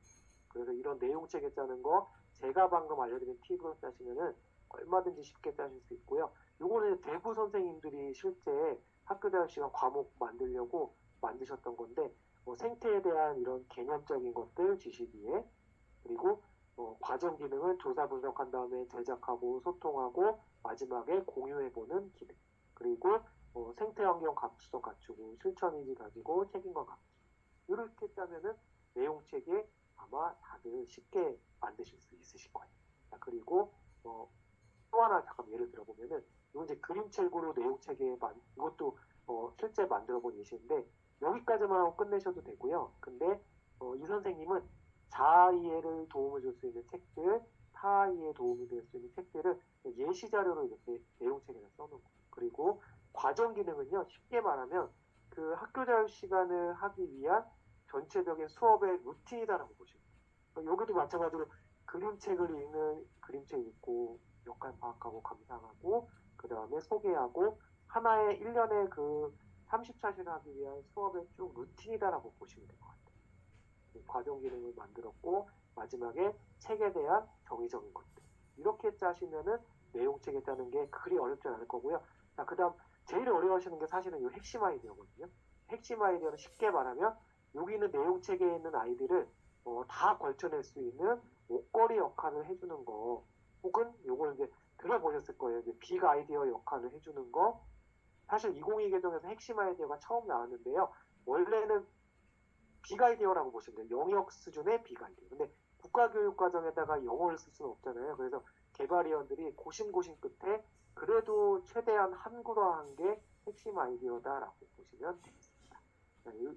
그래서 이런 내용체계 짜는 거 제가 방금 알려드린 팁으로 짜시면은 얼마든지 쉽게 짜실 수 있고요. 요거는 대부 선생님들이 실제 학교 자율 시간 과목 만들려고 만드셨던 건데 생태에 대한 이런 개념적인 것들 지식이에 그리고 과정 기능을 조사 분석한 다음에 제작하고 소통하고 마지막에 공유해보는 기능 그리고 생태 환경 감수성 갖추고 실천 의지 가지고 책임감 갖기 이렇게 짜면은 내용 체계 아마 다들 쉽게 만드실 수 있으실 거예요. 자, 그리고 또 하나 잠깐 예를 들어보면은 이건 이제 그림책으로 내용 체계 이것도 실제 만들어본 예시인데 여기까지만 하고 끝내셔도 되고요. 근데 이 선생님은 자아 이해를 도움을 줄 수 있는 책들, 타아 이해에 도움이 될 수 있는 책들을 예시 자료로 이렇게 내용 체계를 써놓은 거예요. 그리고 과정 기능은요, 쉽게 말하면 그 학교 자율 시간을 하기 위한 전체적인 수업의 루틴이다라고 보시면 돼요. 여기도 마찬가지로 그림책을 읽는 그림책 읽고 역할 파악하고 감상하고 그 다음에 소개하고 하나의 1년의 그 30차시를 하기 위한 수업의 쭉 루틴이다라고 보시면 될 것 같아요. 과정 기능을 만들었고 마지막에 책에 대한 정의적인 것들 이렇게 짜시면은 내용 책에 짜는 게 그리 어렵지 않을 거고요. 자, 그다음 제일 어려워하시는 게 사실은 이 핵심 아이디어거든요. 핵심 아이디어는 쉽게 말하면 여기는 내용 체계에 있는 아이들을 다 걸쳐낼 수 있는 옷걸이 역할을 해주는 거, 혹은 요걸 이제 들어보셨을 거예요. 이제 빅 아이디어 역할을 해주는 거. 사실 2022 개정에서 핵심 아이디어가 처음 나왔는데요. 원래는 빅 아이디어라고 보시면 돼요. 영역 수준의 빅 아이디어. 근데 국가교육과정에다가 영어를 쓸 수는 없잖아요. 그래서 개발위원들이 고심고심 끝에 그래도 최대한 한국어한 게 핵심 아이디어다라고 보시면 되겠습니다.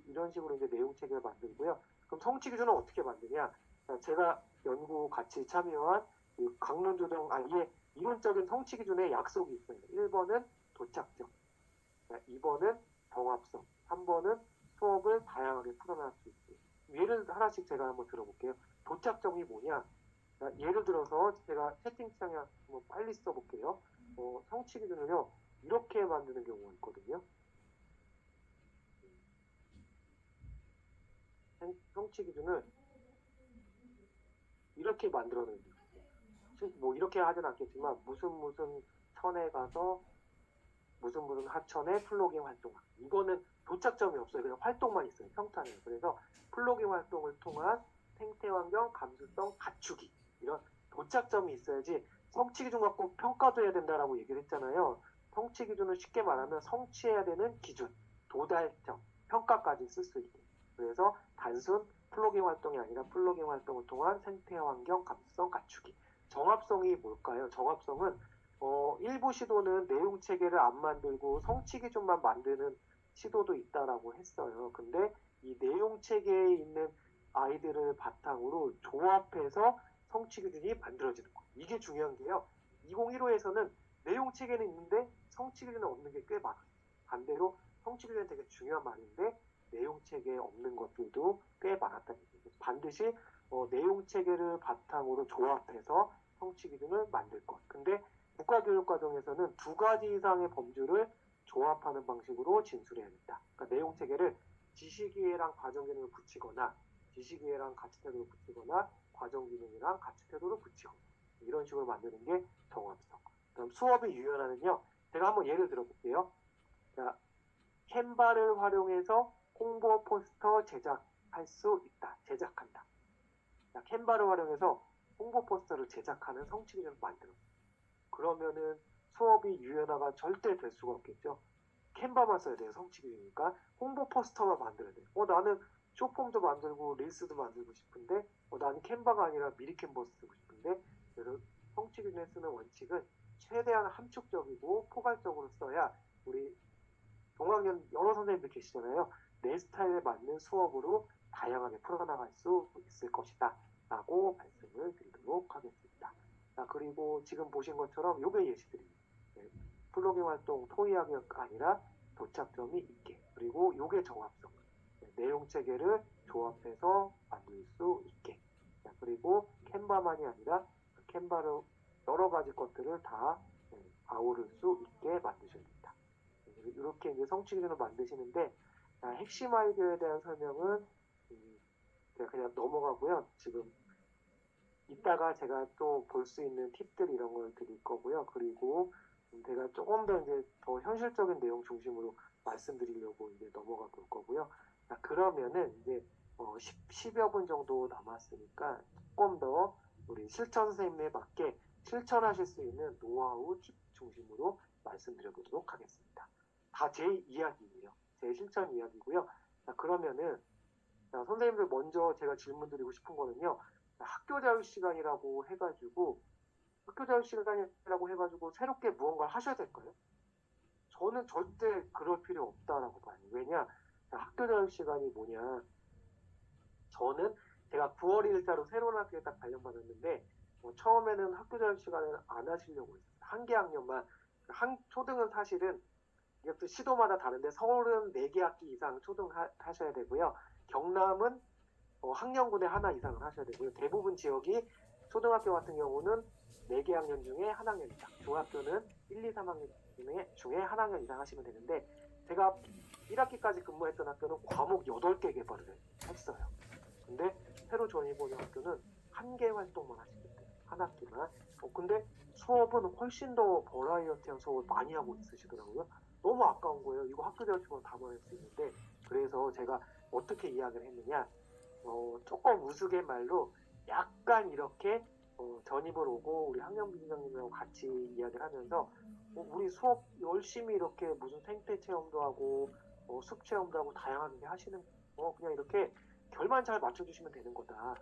이런 식으로 이제 내용 체계를 만들고요. 그럼 성취 기준은 어떻게 만드냐? 제가 연구 같이 참여한 강론 조정 아예 이론적인 성취 기준의 약속이 있어요. 1번은 도착점, 2번은 정합성, 3번은 수업을 다양하게 풀어나갈 수 있게. 예를 하나씩 제가 한번 들어볼게요. 도착점이 뭐냐? 예를 들어서 제가 채팅창에 한번 빨리 써볼게요. 성취 기준을요, 이렇게 만드는 경우가 있거든요. 성취 기준을 이렇게 만들어내는 거예요. 뭐 이렇게 하진 않겠지만 무슨 천에 가서 무슨 하천에 플로깅 활동. 이거는 도착점이 없어요. 그냥 활동만 있어요. 평탄해요. 그래서 플로깅 활동을 통한 생태 환경 감수성 갖추기. 이런 도착점이 있어야지 성취 기준 갖고 평가도 해야 된다라고 얘기를 했잖아요. 성취 기준은 쉽게 말하면 성취해야 되는 기준, 도달점, 평가까지 쓸 수 있게. 그래서 단순 플로깅 활동이 아니라 플로깅 활동을 통한 생태 환경 감수성 갖추기. 정합성이 뭘까요? 정합성은 일부 시도는 내용 체계를 안 만들고 성취 기준만 만드는 시도도 있다라고 했어요. 근데 이 내용 체계에 있는 아이들을 바탕으로 조합해서 성취 기준이 만들어지는 거예요. 이게 중요한 게요. 2015에서는 내용 체계는 있는데 성취 기준은 없는 게 꽤 많아요. 반대로 성취 기준은 되게 중요한 말인데 내용 체계에 없는 것들도 꽤 많았다는 얘기죠. 반드시 내용 체계를 바탕으로 조합해서 성취 기준을 만들 것. 근데 국가교육과정에서는 두 가지 이상의 범주를 조합하는 방식으로 진술해야겠다. 그러니까 내용 체계를 지식이해랑 과정기능을 붙이거나 지식이해랑 가치태도를 붙이거나 과정기능이랑 가치태도를 붙이거나 이런 식으로 만드는 게 정합성. 그럼 수업의 유연화는요. 제가 한번 예를 들어볼게요. 자, 캔바를 활용해서 홍보 포스터 제작할 수 있다. 제작한다. 자, 캔바를 활용해서 홍보 포스터를 제작하는 성취 기준을 만들어. 그러면은 수업이 유연화가 절대 될 수가 없겠죠. 캔바만 써야 돼요. 성취 기준이니까. 홍보 포스터만 만들어야 돼요. 나는 쇼폼도 만들고 릴스도 만들고 싶은데 나는 캔바가 아니라 미리 캔버스 쓰고 싶은데 그래서 성취 기준에 쓰는 원칙은 최대한 함축적이고 포괄적으로 써야 우리 동학년 여러 선생님들 계시잖아요. 내 스타일에 맞는 수업으로 다양하게 풀어나갈 수 있을 것이다. 라고 말씀을 드리도록 하겠습니다. 자, 그리고 지금 보신 것처럼 요게 예시들입니다. 네, 플로깅 활동 토의학이 아니라 도착점이 있게. 그리고 요게 정합성. 네, 내용 체계를 조합해서 만들 수 있게. 자, 그리고 캔바만이 아니라 캔바로 여러 가지 것들을 다 아우를 수 있게 만드셔야 됩니다. 이렇게 이제 성취 기준을 만드시는데 핵심 아이디어에 대한 설명은 제가 그냥 넘어가고요. 지금 이따가 제가 또 볼 수 있는 팁들 이런 걸 드릴 거고요. 그리고 제가 조금 더 이제 더 현실적인 내용 중심으로 말씀드리려고 이제 넘어가 볼 거고요. 자, 그러면은 이제 10여 분 정도 남았으니까 조금 더 우리 실천 선생님에 맞게 실천하실 수 있는 노하우 팁 중심으로 말씀드려보도록 하겠습니다. 다 제 이야기예요. 제 실천 이야기고요. 자, 그러면은 자, 선생님들 먼저 제가 질문 드리고 싶은 거는요. 학교 자유 시간이라고 해가지고 새롭게 무언가를 하셔야 될까요? 저는 절대 그럴 필요 없다라고 봐요. 왜냐? 학교 자유 시간이 뭐냐? 저는 제가 9월 1일자로 새로운 학교에 딱 발령받았는데 처음에는 학교 자유 시간을 안 하시려고 했어요. 한 개 학년만. 초등은 사실은 이것도 시도마다 다른데 서울은 4개 학기 이상 초등 하셔야 되고요. 경남은 학년군에 하나 이상을 하셔야 되고요. 대부분 지역이 초등학교 같은 경우는 4개 학년 중에 한 학년 이상, 중학교는 1, 2, 3학년 중에 한 학년 이상 하시면 되는데 제가 1학기까지 근무했던 학교는 과목 8개 개발을 했어요. 근데 새로 전입 오는 학교는 한 개 활동만 하시면 돼요. 한 학기만. 근데 수업은 훨씬 더 버라이어티한 수업을 많이 하고 있으시더라고요. 너무 아까운 거예요. 이거 학교 자율 시간 담아낼 수 있는데. 그래서 제가 어떻게 이야기를 했느냐, 조금 우스갯말로 약간 이렇게 전입을 오고 우리 학년 부장님하고 같이 이야기를 하면서 우리 수업 열심히 이렇게 무슨 생태 체험도 하고 숲 체험도 하고 다양하게 하시는 그냥 이렇게 결만 잘 맞춰주시면 되는 거다.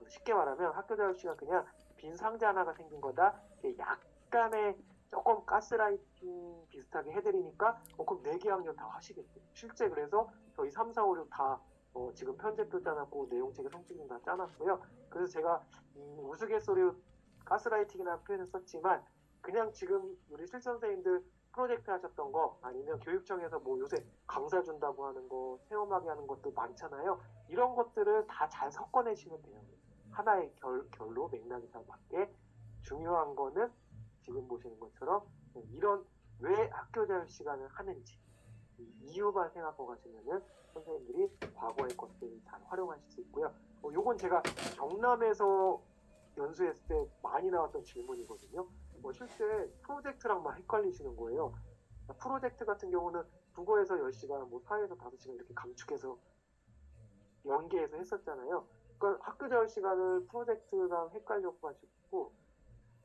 쉽게 말하면 학교 자율 시간 그냥 빈 상자 하나가 생긴 거다. 약간의 조금 가스라이팅 비슷하게 해드리니까 그럼 4개 학년 다 하시겠죠. 실제 그래서 저희 3, 4, 5, 6 다 지금 편집도 짜놨고 내용책에 성취도 다 짜놨고요. 그래서 제가 우스갯소리 가스라이팅이라는 표현을 썼지만 그냥 지금 우리 실 선생님들 프로젝트 하셨던 거 아니면 교육청에서 뭐 요새 강사 준다고 하는 거 체험하게 하는 것도 많잖아요. 이런 것들을 다 잘 섞어내시면 돼요. 하나의 결로 맥락이 잘 맞게. 중요한 거는 지금 보시는 것처럼 이런 왜 학교 자율 시간을 하는지 이유만 생각하고 가시면은 선생님들이 과거의 것들을 잘 활용하실 수 있고요. 요건 제가 경남에서 연수했을 때 많이 나왔던 질문이거든요. 실제 프로젝트랑만 헷갈리시는 거예요. 프로젝트 같은 경우는 국어에서 10시간, 뭐 사회에서 5시간 이렇게 감축해서 연계해서 했었잖아요. 그러니까 학교 자율 시간을 프로젝트랑 헷갈려가지고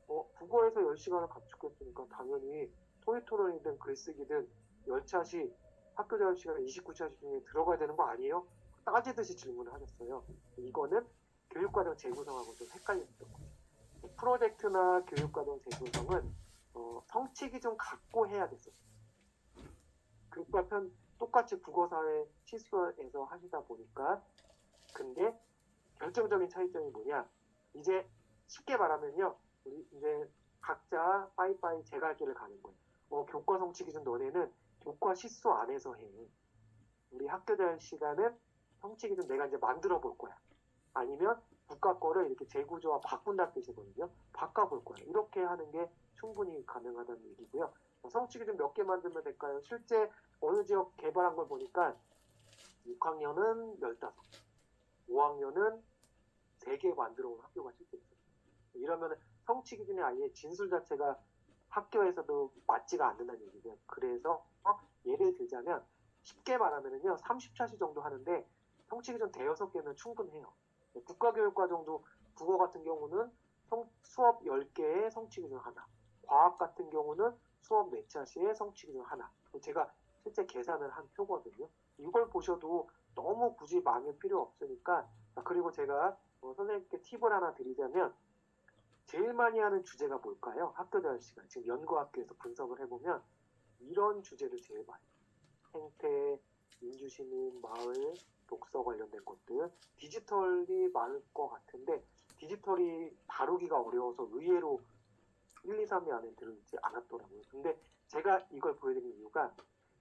국어에서 10시간을 감축했으니까 당연히 토익 토론이든 글쓰기든 10차시 학교 자율 시간 29차시 중에 들어가야 되는 거 아니에요? 따지듯이 질문을 하셨어요. 이거는 교육과정 재구성하고 좀 헷갈렸던 거죠. 프로젝트나 교육과정 재구성은 성취 기준 갖고 해야 됐었어요. 교육과 똑같이 국어사회 실수에서 하시다 보니까. 근데 결정적인 차이점이 뭐냐? 이제 쉽게 말하면요, 우리 이제 각자 빠이빠이 제 갈 길을 가는 거예요. 교과 성취 기준 너네는 교과 실수 안에서 해. 우리 학교 자율 시간은 성취 기준 내가 이제 만들어 볼 거야. 아니면 국가 거를 이렇게 재구조화 바꾼다는 뜻이거든요. 바꿔볼 거야. 이렇게 하는 게 충분히 가능하다는 얘기고요. 성취 기준 몇 개 만들면 될까요? 실제 어느 지역 개발한 걸 보니까 6학년은 15, 5학년은 3개 만들어 온 학교가 실제 있어요. 이러면 성취 기준이 아예 진술 자체가 학교에서도 맞지가 않는다는 얘기죠. 그래서 예를 들자면 쉽게 말하면요 30차시 정도 하는데 성취 기준 대여섯 개면 충분해요. 국가교육과정도 국어 같은 경우는 수업 10개에 성취 기준 하나, 과학 같은 경우는 수업 4차시에 성취 기준 하나. 제가 실제 계산을 한 표거든요. 이걸 보셔도 너무 굳이 많이 필요 없으니까. 그리고 제가 선생님께 팁을 하나 드리자면 제일 많이 하는 주제가 뭘까요? 학교 자율 시간. 지금 연구학교에서 분석을 해보면 이런 주제를 제일 많이 해요. 생태, 민주시민, 마을, 독서 관련된 것들. 디지털이 많을 것 같은데 디지털이 다루기가 어려워서 의외로 1, 2, 3위 안에 들지 않았더라고요. 근데 제가 이걸 보여드린 이유가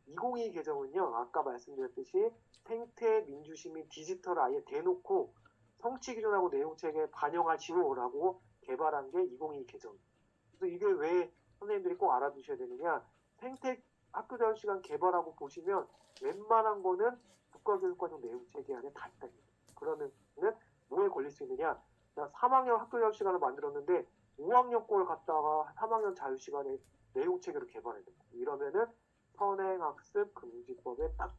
2022 개정은요. 아까 말씀드렸듯이 생태, 민주시민, 디지털을 아예 대놓고 성취 기준하고 내용책에 반영하시오라고 개발한 게 2022 개정. 그래서 이게 왜 선생님들이 꼭 알아두셔야 되느냐. 생태 학교 자율 시간 개발하고 보시면 웬만한 거는 국가교육과정 내용체계 안에 다 있다. 그러면은 뭐에 걸릴 수 있느냐. 3학년 학교 자율 시간을 만들었는데 5학년 걸 갖다가 3학년 자율 시간에 내용체계로 개발해야 돼요. 이러면은 선행학습 금지법에 딱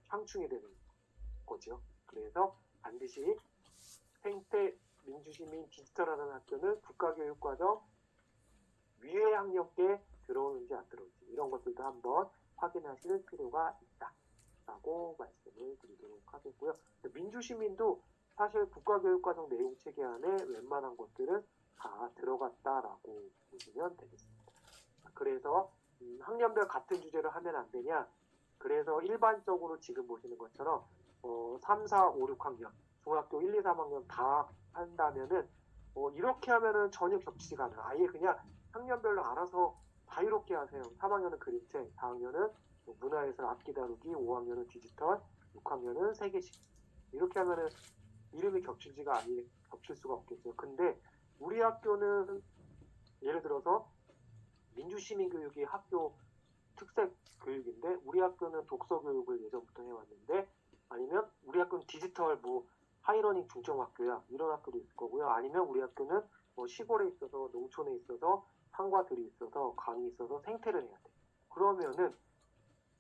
상충이 되는 거죠. 그래서 반드시 생태, 민주시민, 디지털하는 학교는 국가교육과정 위의 학년께 들어오는지 안 들어오는지 이런 것들도 한번 확인하실 필요가 있다라고 말씀을 드리도록 하겠고요. 민주시민도 사실 국가교육과정 내용체계 안에 웬만한 것들은 다 들어갔다라고 보시면 되겠습니다. 그래서 학년별 같은 주제를 하면 안 되냐? 그래서 일반적으로 지금 보시는 것처럼 3, 4, 5, 6학년 중학교 1, 2, 3학년 다 한다면은 이렇게 하면은 전혀 겹치지가 않아요. 아예 그냥 학년별로 알아서 자유롭게 하세요. 3학년은 그림책, 4학년은 문화예술 악기 다루기, 5학년은 디지털, 6학년은 3개씩. 이렇게 하면은 이름이 겹치지가 아예 겹칠 수가 없겠죠. 근데 우리 학교는 예를 들어서 민주시민교육이 학교 특색 교육인데 우리 학교는 독서 교육을 예전부터 해왔는데 아니면 우리 학교는 디지털 뭐 하이러닝 중점학교야 이런 학교도 있을 거고요. 아니면 우리 학교는 시골에 있어서 농촌에 있어서 산과들이 있어서 강이 있어서 생태를 해야 돼. 그러면은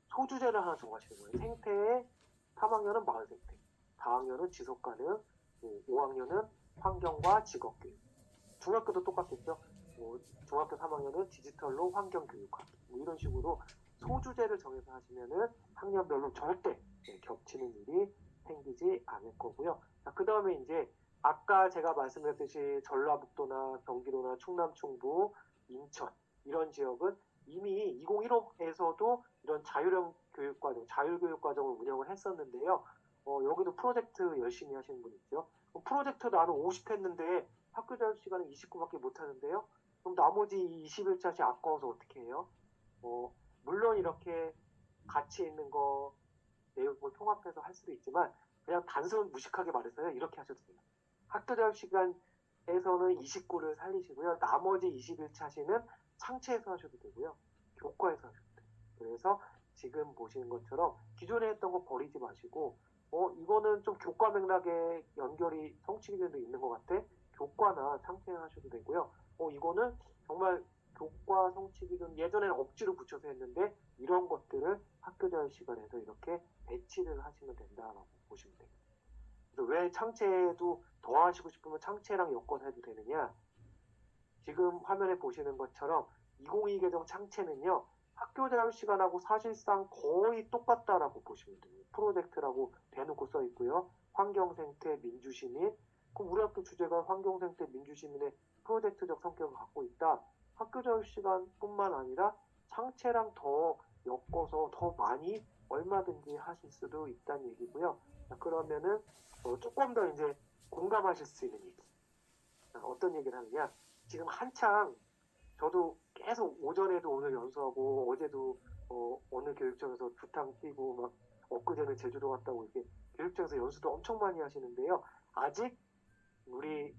소주제를 하나 정하시는 거예요. 생태에 3학년은 마을 생태, 4학년은 지속 가능, 5학년은 환경과 직업교육. 중학교도 똑같겠죠. 중학교 3학년은 디지털로 환경교육학. 이런 식으로 소주제를 정해서 하시면은 학년별로 절대 겹치는 일이 생기지 않을 거고요. 그 다음에 이제 아까 제가 말씀드렸듯이 전라북도나 경기도나 충남, 충북, 인천 이런 지역은 이미 2015에서도 이런 자율형 교육과정, 자율교육과정을 운영을 했었는데요. 여기도 프로젝트 열심히 하시는 분 있죠. 프로젝트 나는 50 했는데 학교 자율 시간은 29밖에 못 하는데요. 그럼 나머지 21차시 아까워서 어떻게 해요? 물론 이렇게 가치 있는 거 내용을 통합해서 할 수도 있지만 그냥 단순 무식하게 말해서요. 이렇게 하셔도 돼요. 학교 자율 시간에서는 29를 살리시고요. 나머지 21차시는 상체에서 하셔도 되고요. 교과에서 하셔도 돼요. 그래서 지금 보시는 것처럼 기존에 했던 거 버리지 마시고 이거는 좀 교과 맥락에 연결이 성취기준도 있는 것 같아. 교과나 상체 하셔도 되고요. 이거는 정말 교과 성취기준 예전에는 억지로 붙여서 했는데 이런 것들을 학교 자율 시간에서 이렇게 배치를 하시면 된다라고 보시면 되겠습니다. 그래서 왜 창체도 더 하시고 싶으면 창체랑 엮어서 해도 되느냐? 지금 화면에 보시는 것처럼 2022 개정 창체는요. 학교 자율 시간하고 사실상 거의 똑같다라고 보시면 됩니다. 프로젝트라고 대놓고 써 있고요. 환경생태, 민주시민. 그럼 우리 학교 주제가 환경생태, 민주시민의 프로젝트적 성격을 갖고 있다. 학교 자율 시간뿐만 아니라 창체랑 더 엮어서 더 많이 얼마든지 하실 수도 있다는 얘기고요. 자, 그러면은 조금 더 이제 공감하실 수 있는 얘기. 어떤 얘기를 하느냐? 지금 한창 저도 계속 오전에도 오늘 연수하고 어제도 어느 교육청에서 두탕 뛰고 막 엊그제는 제주도 갔다고 이렇게 교육청에서 연수도 엄청 많이 하시는데요. 아직 우리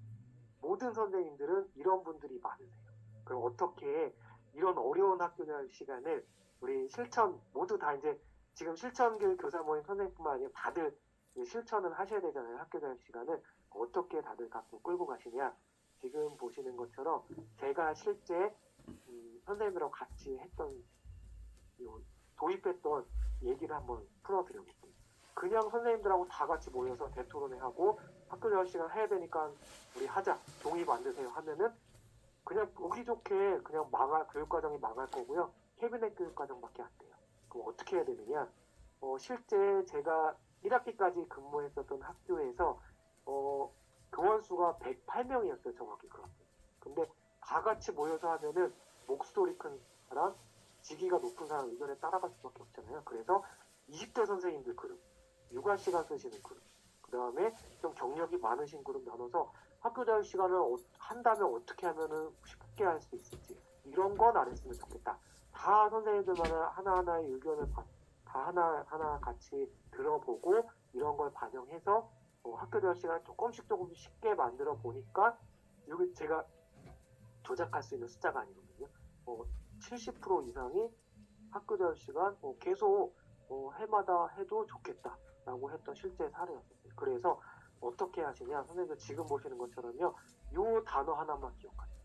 모든 선생님들은 이런 분들이 많으세요. 그럼 어떻게 이런 어려운 학교 날 시간을 우리 실천 모두 다 이제 지금 실천교육 교사 모임 선생님뿐만 아니라 다들 실천을 하셔야 되잖아요. 학교 날 시간을 어떻게 다들 갖고 끌고 가시냐. 지금 보시는 것처럼 제가 실제 선생님들하고 같이 했던 도입했던 얘기를 한번 풀어드려볼게요. 그냥 선생님들하고 다 같이 모여서 대토론회 하고 학교 자율 시간 해야 되니까 우리 하자 동의 만드세요 하면은 그냥 보기 좋게 그냥 교육과정이 망할 거고요. 캐비넷 교육과정밖에 안 돼요. 그럼 어떻게 해야 되느냐? 실제 제가 1학기까지 근무했었던 학교에서 교원 수가 108명이었어요. 정확히 그 학교. 근데 다 같이 모여서 하면은 목소리 큰 사람, 직위가 높은 사람 의견에 따라갈 수밖에 없잖아요. 그래서 20대 선생님들 그룹, 육아 시간 쓰시는 그룹, 그 다음에 좀 경력이 많으신 그룹 나눠서 학교 자율 시간을 한다면 어떻게 하면은 쉽게 할 수 있을지 이런 건 안 했으면 좋겠다. 다 선생님들마다 하나하나의 의견을 다 하나하나 같이 들어보고 이런 걸 반영해서 학교 자율 시간을 조금씩 쉽게 만들어 보니까 여기 제가 조작할 수 있는 숫자가 아니거든요. 70% 이상이 학교 자율 시간 계속 해마다 해도 좋겠다라고 했던 실제 사례였어요. 그래서 어떻게 하시냐? 선생님들 지금 보시는 것처럼요. 요 단어 하나만 기억하세요.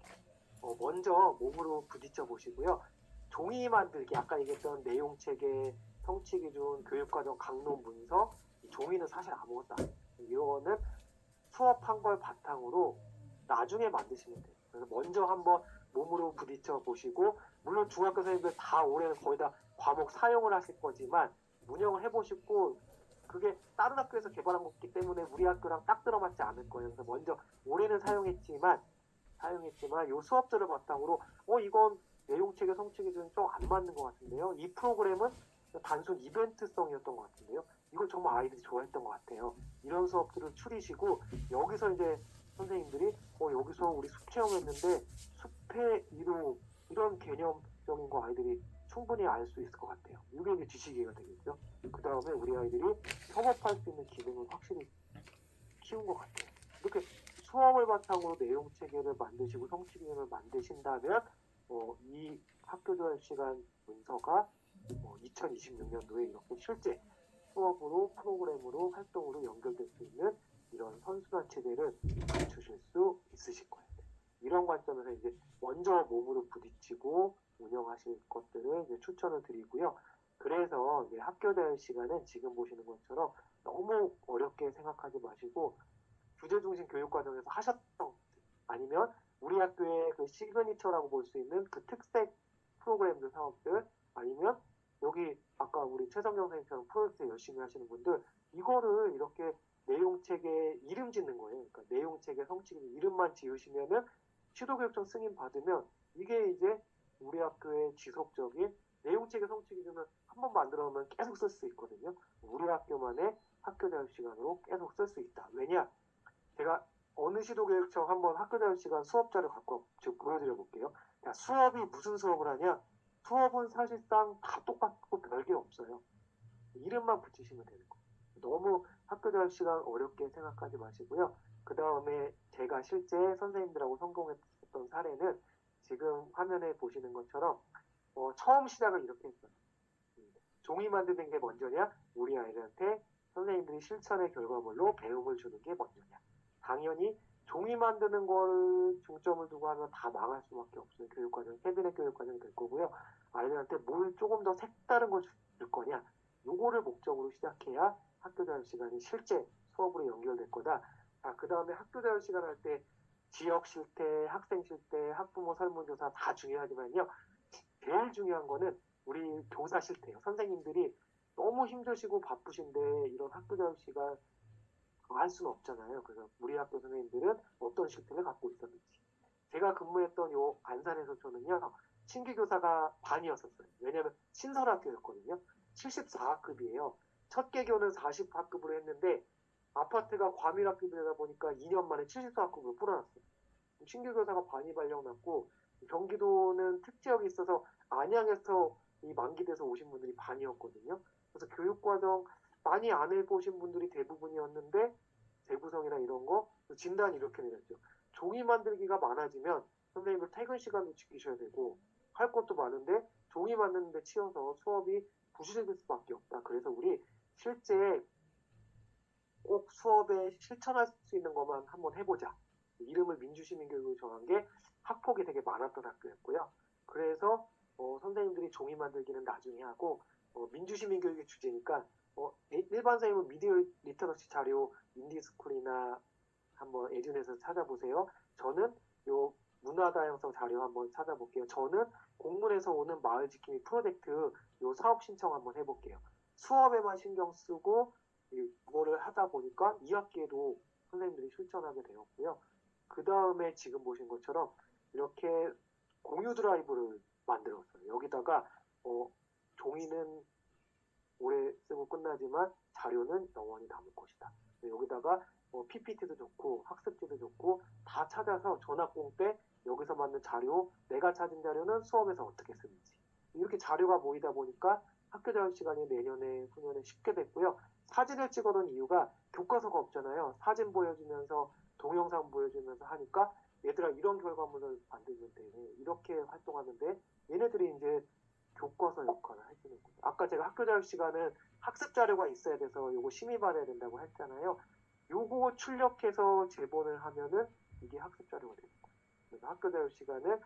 먼저 몸으로 부딪혀 보시고요. 종이 만들기, 아까 얘기했던 내용체계, 성취기준, 교육과정, 강론 문서, 이 종이는 사실 아무것도 아니에요. 이거는 수업한 걸 바탕으로 나중에 만드시면 돼요. 그래서 먼저 한번 몸으로 부딪혀 보시고, 물론 중학교 선생님들 다 올해는 거의 다 과목 사용을 하실 거지만, 운영을 해보시고, 그게 다른 학교에서 개발한 거기 때문에 우리 학교랑 딱 들어맞지 않을 거예요. 그래서 먼저 올해는 사용했지만 요 수업들을 바탕으로 이건 내용체계 성취기준 좀 안 맞는 것 같은데요. 이 프로그램은 단순 이벤트성이었던 것 같은데요. 이걸 정말 아이들이 좋아했던 것 같아요. 이런 수업들을 추리시고 여기서 이제 선생님들이 여기서 우리 숲 체험했는데 숲의 이루 이런 개념적인 거 아이들이 충분히 알 수 있을 것 같아요. 이게 지식이가 되겠죠. 그 다음에 우리 아이들이 협업할 수 있는 기능을 확실히 키운 것 같아요. 이렇게 수업을 바탕으로 내용 체계를 만드시고 성취 기능을 만드신다면 이 학교 자율 시간 문서가 2026년도에 이렇게 실제 수업으로 프로그램으로 활동으로 연결될 수 있는 이런 선순환 체제를 갖추실 수 있으실 거예요. 이런 관점에서 이제 먼저 몸으로 부딪히고 운영하실 것들을 이제 추천을 드리고요. 그래서 이제 학교 대할 시간은 지금 보시는 것처럼 너무 어렵게 생각하지 마시고 주제 중심 교육 과정에서 하셨던 것들, 아니면 우리 학교의 그 시그니처라고 볼 수 있는 그 특색 프로그램들 사업들, 아니면 여기 아까 우리 최성경 선생님처럼 프로젝트 열심히 하시는 분들, 이거를 이렇게 내용책에 이름 짓는 거예요. 그러니까 내용책에 성취기 이름만 지으시면은 시도교육청 승인 받으면 이게 이제 우리 학교의 지속적인 내용책에 성취기준을 한번 만들어 놓으면 계속 쓸 수 있거든요. 우리 학교만의 학교 대학 시간으로 계속 쓸 수 있다. 왜냐? 제가 어느 시도교육청 한번 학교 대학 시간 수업자를 갖고 보여드려 볼게요. 자, 수업이 무슨 수업을 하냐? 수업은 사실상 다 똑같고 별게 없어요. 이름만 붙이시면 되는 거예요. 너무 학교 대학 시간 어렵게 생각하지 마시고요. 그 다음에 제가 실제 선생님들하고 성공했던 사례는 지금 화면에 보시는 것처럼 처음 시작을 이렇게 했어요. 종이 만드는 게 먼저냐? 우리 아이들한테 선생님들이 실천의 결과물로 배움을 주는 게 먼저냐? 당연히 종이 만드는 걸 중점을 두고 하면 다 망할 수밖에 없어요. 교육과정, 캐비넷 교육과정이 될 거고요. 아이들한테 뭘 조금 더 색다른 걸 줄 거냐? 요거를 목적으로 시작해야 학교 대학 시간이 실제 수업으로 연결될 거다. 자, 그 다음에 학교 대학 시간 할 때 지역 실태, 학생 실태, 학부모 설문조사 다 중요하지만요. 제일 중요한 거는 우리 교사 실태예요. 선생님들이 너무 힘드시고 바쁘신데 이런 학교 대학 시간 할 수는 없잖아요. 그래서 우리 학교 선생님들은 어떤 실태를 갖고 있었는지. 제가 근무했던 요 안산에서저는요, 신규 교사가 반이었었어요. 왜냐하면 신설학교였거든요. 74학급이에요. 첫 개교는 40학급으로 했는데 아파트가 과밀학급이다 보니까 2년 만에 74학급으로 풀어놨어요. 신규 교사가 반이 발령났고 경기도는 특지역이 있어서 안양에서 이 만기돼서 오신 분들이 반이었거든요. 그래서 교육과정 많이 안 해보신 분들이 대부분이었는데 재구성이나 이런 거 진단이 이렇게 내렸죠. 종이 만들기가 많아지면 선생님들 퇴근 시간도 지키셔야 되고 할 것도 많은데 종이 만드는데 치여서 수업이 부실될 수밖에 없다. 그래서 우리 실제 꼭 수업에 실천할 수 있는 것만 한번 해보자. 이름을 민주시민교육을 정한 게 학폭이 되게 많았던 학교였고요. 그래서 선생님들이 종이 만들기는 나중에 하고 민주시민교육의 주제니까 일반 선생님은 미디어 리터러시 자료 인디스쿨이나 한번 에듀넷에서 찾아보세요. 저는 요 문화다양성 자료 한번 찾아볼게요. 저는 공문에서 오는 마을 지킴이 프로젝트 요 사업 신청 한번 해볼게요. 수업에만 신경 쓰고 이거를 하다 보니까 2학기에도 선생님들이 실천하게 되었고요. 그 다음에 지금 보신 것처럼 이렇게 공유 드라이브를 만들었어요. 여기다가 종이는 오래 쓰고 끝나지만 자료는 영원히 남을 것이다. 여기다가 PPT도 좋고 학습지도 좋고 다 찾아서 전학공 때 여기서 만든 자료, 내가 찾은 자료는 수업에서 어떻게 쓰는지 이렇게 자료가 모이다 보니까 학교 자율 시간이 내년에 후년에 쉽게 됐고요. 사진을 찍어놓은 이유가 교과서가 없잖아요. 사진 보여주면서 동영상 보여주면서 하니까 얘들아 이런 결과물을 만들면 돼. 이렇게 활동하는데 얘네들이 이제 교과서 역할을 해주는 거예요. 아까 제가 학교 자율 시간은 학습 자료가 있어야 돼서 요거 심의 받아야 된다고 했잖아요. 요거 출력해서 제본을 하면은 이게 학습 자료가 되는 거예요. 그래서 학교 자율 시간은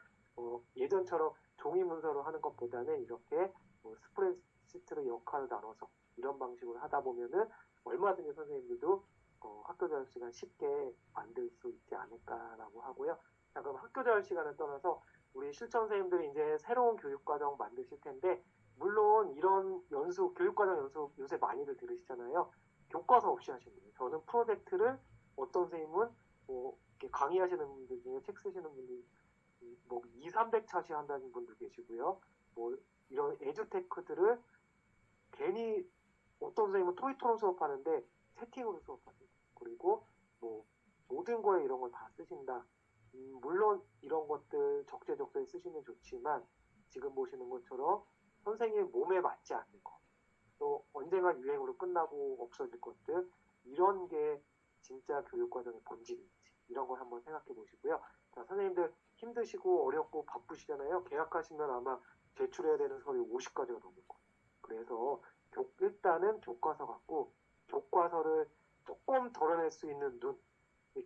예전처럼 종이 문서로 하는 것보다는 이렇게 스프레드시트로 역할을 나눠서 이런 방식으로 하다 보면은 얼마든지 선생님들도 학교 자율 시간 쉽게 만들 수 있지 않을까라고 하고요. 자, 그럼 학교 자율 시간을 떠나서 우리 실천 선생님들이 이제 새로운 교육과정 만드실 텐데 물론 이런 연수 교육과정 연수 요새 많이들 들으시잖아요. 교과서 없이 하시는 거예요. 저는 프로젝트를 어떤 선생님은 이렇게 강의하시는 분들 중에 책 쓰시는 분들이 뭐 2, 300차시 한다는 분도 계시고요. 뭐 이런 에듀테크들을 괜히 어떤 선생님은 토익토론 수업하는데 채팅으로 수업하세요. 그리고 뭐 모든 거에 이런 걸 다 쓰신다. 물론 이런 것들 적재적소에 쓰시면 좋지만 지금 보시는 것처럼 선생님 몸에 맞지 않는 거, 또 언젠가 유행으로 끝나고 없어질 것들 이런 게 진짜 교육과정의 본질인지 이런 걸 한번 생각해 보시고요. 자, 선생님들 힘드시고 어렵고 바쁘시잖아요. 계약하시면 아마 제출해야 되는 서류 50가지가 넘을 거예요. 그래서 일단은 교과서 갖고 교과서를 조금 덜어낼 수 있는 눈,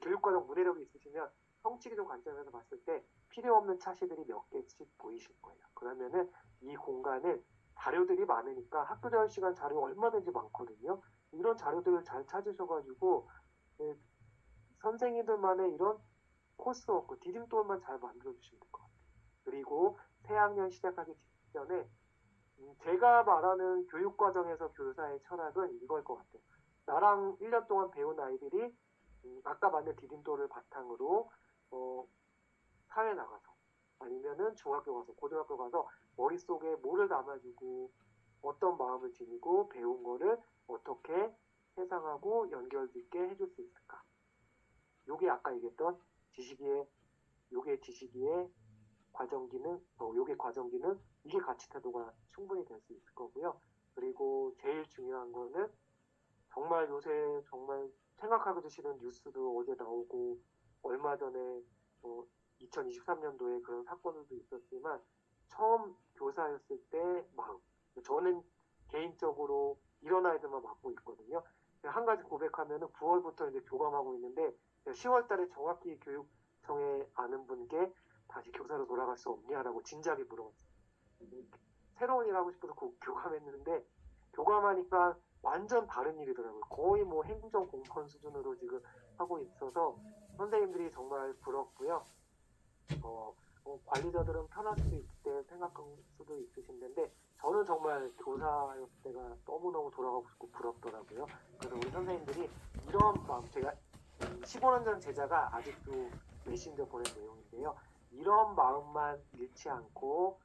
교육과정 문해력이 있으시면 성취기종 관점에서 봤을 때 필요 없는 차시들이 몇 개씩 보이실 거예요. 그러면은 이 공간을 자료들이 많으니까 학교 자율 시간 자료 얼마든지 많거든요. 이런 자료들을 잘 찾으셔가지고 네, 선생님들만의 이런 코스워크, 디딤돌만 잘 만들어주시면 될 것 같아요. 그리고 새학년 시작하기 직전에 제가 말하는 교육과정에서 교사의 철학은 이걸 것 같아요. 나랑 1년 동안 배운 아이들이 아까 만든 디딤돌을 바탕으로 사회 나가서 아니면은 중학교 가서 고등학교 가서 머릿속에 뭐를 담아주고 어떤 마음을 지니고 배운 거를 어떻게 해상하고 연결짓게 해줄 수 있을까. 요게 아까 얘기했던 지식의 요게 지식의 과정기능, 요게 과정기능, 이게 가치 태도가 충분히 될 수 있을 거고요. 그리고 제일 중요한 거는 정말 요새 정말 생각하기도 싫은 뉴스도 어제 나오고 얼마 전에 2023년도에 그런 사건들도 있었지만 처음 교사였을 때 마음. 저는 개인적으로 이런 아이들만 맡고 있거든요. 한 가지 고백하면은 9월부터 이제 교감하고 있는데 10월 달에 정확히 교육청에 아는 분께 다시 교사로 돌아갈 수 없냐라고 진지하게 물어봤어요. 새로운 일 하고 싶어서 교감했는데 교감하니까 완전 다른 일이더라고요. 거의 뭐 행정 공무원 수준으로 지금 하고 있어서 선생님들이 정말 부럽고요. 관리자들은 편할 수도 있을 때 생각할 수도 있으신 텐데 저는 정말 교사였을 때가 너무너무 돌아가고 싶고 부럽더라고요. 그래서 우리 선생님들이 이런 마음, 제가 15년 전 제자가 아직도 메신저 보낸 내용인데요. 이런 마음만 잃지 않고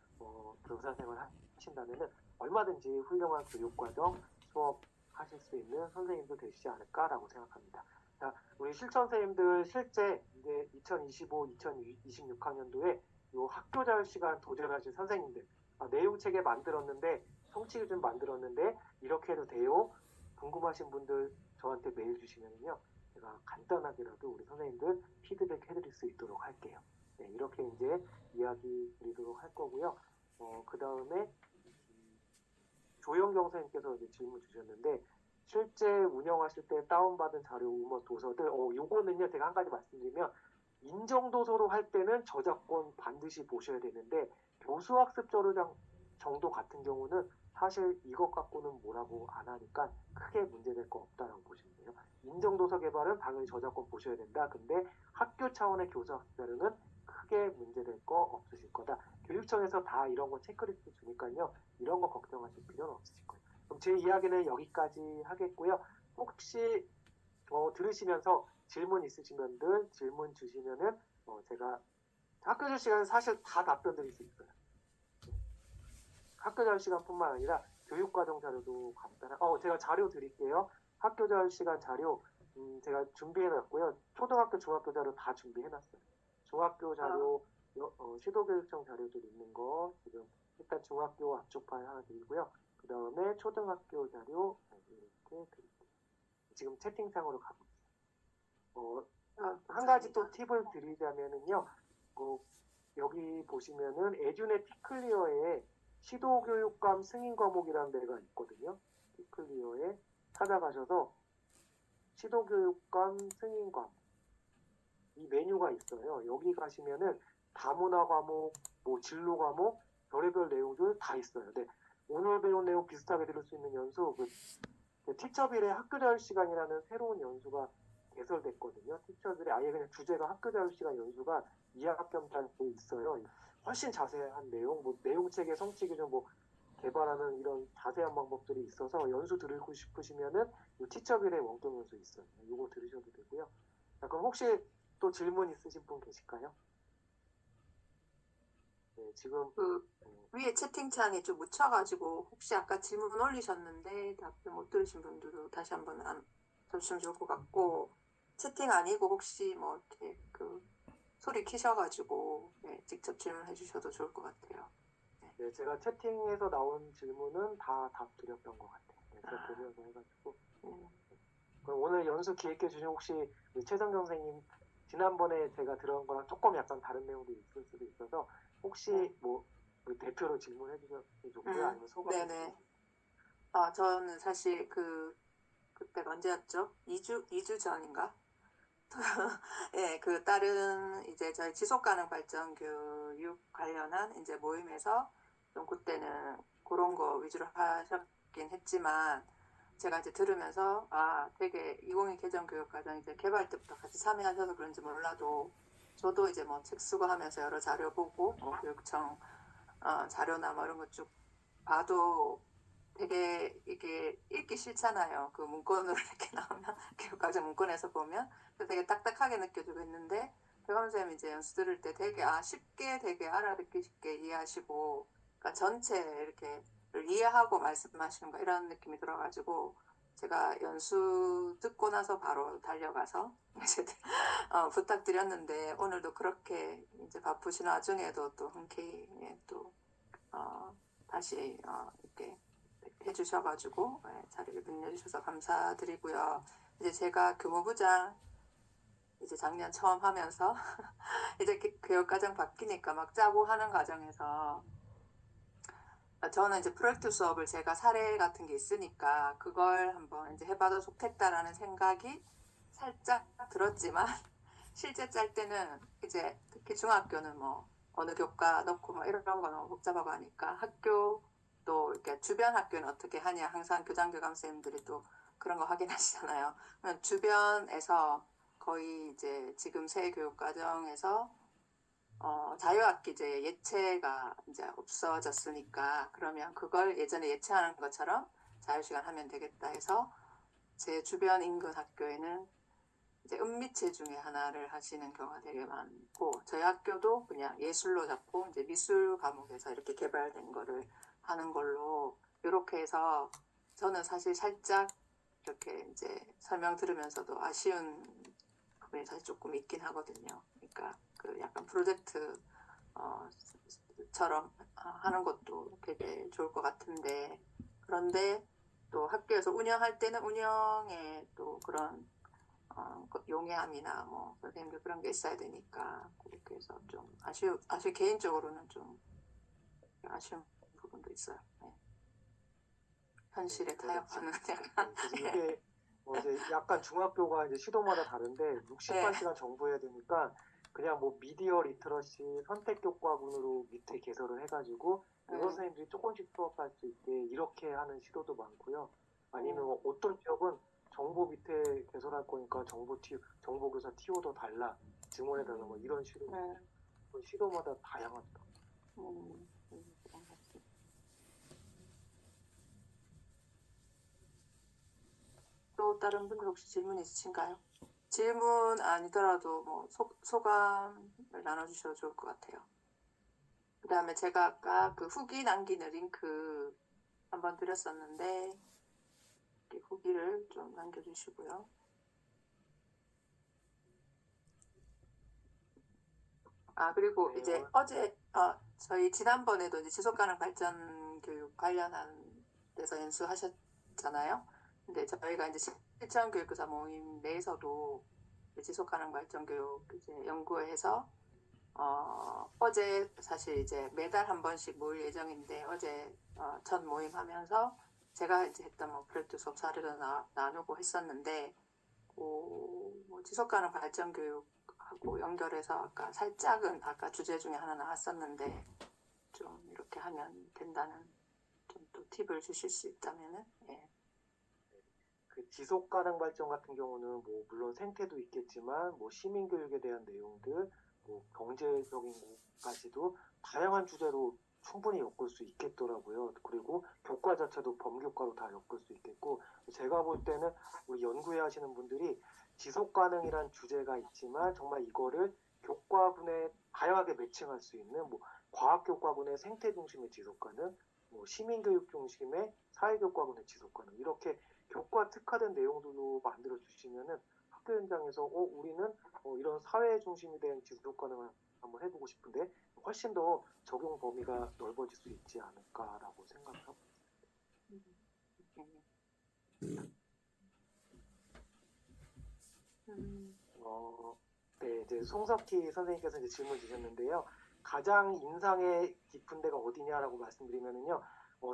교사 생활 하신다면 얼마든지 훌륭한 교육과정 수업하실 수 있는 선생님도 되시지 않을까라고 생각합니다. 자, 우리 실천 선생님들 실제 이제 2025, 2026학년도에 요 학교 자율 시간 도전하신 선생님들 내용 체계 만들었는데 성취를 좀 만들었는데 이렇게 해도 돼요? 궁금하신 분들 저한테 메일 주시면요. 제가 간단하게라도 우리 선생님들 피드백 해드릴 수 있도록 할게요. 네, 이렇게 이제 이야기 드리도록 할 거고요. 그 다음에 조영경 선생님께서 이제 질문 주셨는데 실제 운영하실 때 다운받은 자료, 우먼 도서들, 요거는요 제가 한 가지 말씀드리면 인정도서로 할 때는 저작권 반드시 보셔야 되는데 교수학습 자료 정도 같은 경우는 사실 이것 갖고는 뭐라고 안 하니까 크게 문제될 거 없다라고 보시면 돼요. 인정도서 개발은 당연히 저작권 보셔야 된다. 근데 학교 차원의 교수학습 자료는 크게 문제될 거 없으실 거다. 교육청에서 다 이런 거 체크리스트 주니까요. 이런 거 걱정하실 필요는 없으실 거예요. 그럼 제 이야기는 여기까지 하겠고요. 혹시 들으시면서 질문 있으신 분들 질문 주시면은 제가 학교 절 시간은 사실 다 답변 드릴 수 있어요. 학교 절 시간뿐만 아니라 교육과정 자료도 간단한. 제가 자료 드릴게요. 학교 절 시간 자료 제가 준비해놨고요. 초등학교, 중학교 자료 다 준비해놨어요. 중학교 자료, 시도교육청 자료들 있는 거 지금 일단 중학교 앞쪽 파일 하나 드리고요. 그 다음에 초등학교 자료 이렇게 드릴게요. 지금 채팅창으로 가고 있어요. 한 가지 또 팁을 드리자면은요. 여기 보시면은 에듀네 티클리어에 시도교육감 승인 과목이라는 데가 있거든요. 티클리어에 찾아가셔서 시도교육감 승인 과목 이 메뉴가 있어요. 여기 가시면은 다문화 과목, 뭐 진로 과목, 별의별 내용들 다 있어요. 네, 오늘 배운 내용 비슷하게 들을 수 있는 연수, 티처빌의 학교 자율 시간이라는 새로운 연수가 개설됐거든요. 티처빌의 아예 그냥 주제가 학교 자율 시간 연수가 2학점 때 있어요. 훨씬 자세한 내용, 뭐 내용체계, 성취 기준, 뭐 개발하는 이런 자세한 방법들이 있어서 연수 들으고 싶으시면은 이 티처빌의 원격 연수 있어요. 이거 들으셔도 되고요. 자, 그럼 혹시 또 질문 있으신 분 계실까요? 네, 지금 위에 채팅창에 좀 묻혀가지고 혹시 아까 질문 올리셨는데 답변 못 들으신 분들도 다시 한번 써주시면 좋을 것 같고 채팅 아니고 혹시 뭐 이렇게 소리 키셔가지고 직접 질문해 주셔도 좋을 것 같아요. 네, 제가 채팅에서 나온 질문은 다 답 드렸던 것 같아요. 네, 제가 보면서 해가지고. 그럼 오늘 연수 기획해 주신 혹시 최성경 선생님 지난번에 제가 들은 거랑 조금 약간 다른 내용도 있을 수도 있어서 혹시 뭐 대표로 질문해 주셔도 좋고요. 아니면 소감 네네. 저는 사실 그때가 언제였죠? 2주 전인가? 예, 다른 이제 저희 지속 가능 발전 교육 관련한 이제 모임에서 좀 그때는 그런 거 위주로 하셨긴 했지만 제가 이제 들으면서 되게 2020 개정 교육과정 이제 개발 때부터 같이 참여하셔서 그런지 몰라도 저도 이제 뭐 책 쓰고 하면서 여러 자료 보고 뭐 교육청 자료나 뭐 이런 거 쭉 봐도 되게 이게 읽기 싫잖아요. 그 문건으로 이렇게 나오면 교육과정 문건에서 보면 그래서 되게 딱딱하게 느껴지고 있는데 배감 쌤이 이제 연수 들을 때 되게 쉽게 되게 알아듣기 쉽게 이해하시고 그러니까 전체 이렇게 이해하고 말씀하시는 거 이런 느낌이 들어가지고 제가 연수 듣고 나서 바로 달려가서 이제 부탁드렸는데 오늘도 그렇게 이제 바쁘신 와중에도 또 흔쾌히 또 다시 이렇게 해주셔가지고 자리를 빛내주셔서 감사드리고요. 이제 제가 교무부장 이제 작년 처음 하면서 이제 교육과정 바뀌니까 막 짜고 하는 과정에서 저는 이제 프로젝트 수업을 제가 사례 같은 게 있으니까 그걸 한번 이제 해봐도 좋겠다라는 생각이 살짝 들었지만 실제 짤 때는 이제 특히 중학교는 뭐 어느 교과 넣고 뭐 이런 거 너무 복잡하고 하니까 학교 또 이렇게 주변 학교는 어떻게 하냐 항상 교장교감 선생님들이 또 그런 거 확인하시잖아요. 그러면 주변에서 거의 이제 지금 새 교육과정에서 자유학기제 예체가 이제 없어졌으니까 그러면 그걸 예전에 예체하는 것처럼 자유시간 하면 되겠다 해서 제 주변 인근 학교에는 이제 은미체 중에 하나를 하시는 경우가 되게 많고 저희 학교도 그냥 예술로 잡고 이제 미술 과목에서 이렇게 개발된 거를 하는 걸로 이렇게 해서 저는 사실 살짝 이렇게 이제 설명 들으면서도 아쉬운 부분이 사실 조금 있긴 하거든요. 그러니까 그 약간 프로젝트 처럼 하는 것도 되게 좋을 것 같은데 그런데 또 학교에서 운영할 때는 운영에 또 그런 그 용해함이나 뭐 선생님들 그런 게 있어야 되니까 그렇게 해서 좀 아쉬 개인적으로는 좀 아쉬운 부분도 있어요. 네. 현실에 타협하는 약간 그래서 이게 이제 약간 중학교가 이제 시도마다 다른데 68시간 정보해야 되니까 그냥 뭐 미디어 리터러시 선택교과군으로 밑에 개설을 해가지고 여러 선생님들이 조금씩 수업할 수 있게 이렇게 하는 시도도 많고요. 아니면 뭐 어떤 지역은 정보 밑에 개설할 거니까 정보교사 TO도 달라 증원해달라 뭐 이런 시도마다 다양하다. 또 다른 분들 혹시 질문 있으신가요? 질문 아니더라도 뭐 소감을 나눠주셔도 좋을 것 같아요. 그 다음에 제가 아까 그 후기 남기는 링크 한번 드렸었는데 후기를 좀 남겨주시고요. 그리고 이제 어제 저희 지난번에도 이제 지속가능 발전 교육 관련한 데서 연수하셨잖아요. 근데 저희가 이제 실천교육교사 모임 내에서도 지속가능 발전 교육 이제 연구해서 어제 사실 이제 매달 한 번씩 모일 예정인데 어제 첫 모임 하면서 제가 이제 했던 뭐 프로젝트 수업 사례도 나누고 했었는데 뭐 지속가능 발전 교육하고 연결해서 아까 살짝은 아까 주제 중에 하나 나왔었는데 좀 이렇게 하면 된다는 좀 또 팁을 주실 수 있다면은 그 지속 가능 발전 같은 경우는 뭐 물론 생태도 있겠지만 뭐 시민 교육에 대한 내용들, 뭐 경제적인 것까지도 다양한 주제로 충분히 엮을 수 있겠더라고요. 그리고 교과 자체도 범교과로 다 엮을 수 있겠고 제가 볼 때는 우리 연구회 하시는 분들이 지속 가능이란 주제가 있지만 정말 이거를 교과군에 다양하게 매칭할 수 있는 뭐 과학 교과군의 생태 중심의 지속 가능, 뭐 시민 교육 중심의 사회 교과군의 지속 가능 이렇게 교과 특화된 내용들로 만들어 주시면은 학교 현장에서 우리는 이런 사회 중심이 된 지속 가능을 한번 해보고 싶은데 훨씬 더 적용 범위가 넓어질 수 있지 않을까라고 생각합니다. 네, 이제 송석희 선생님께서 이제 질문 주셨는데요. 가장 인상에 깊은 데가 어디냐라고 말씀드리면은요.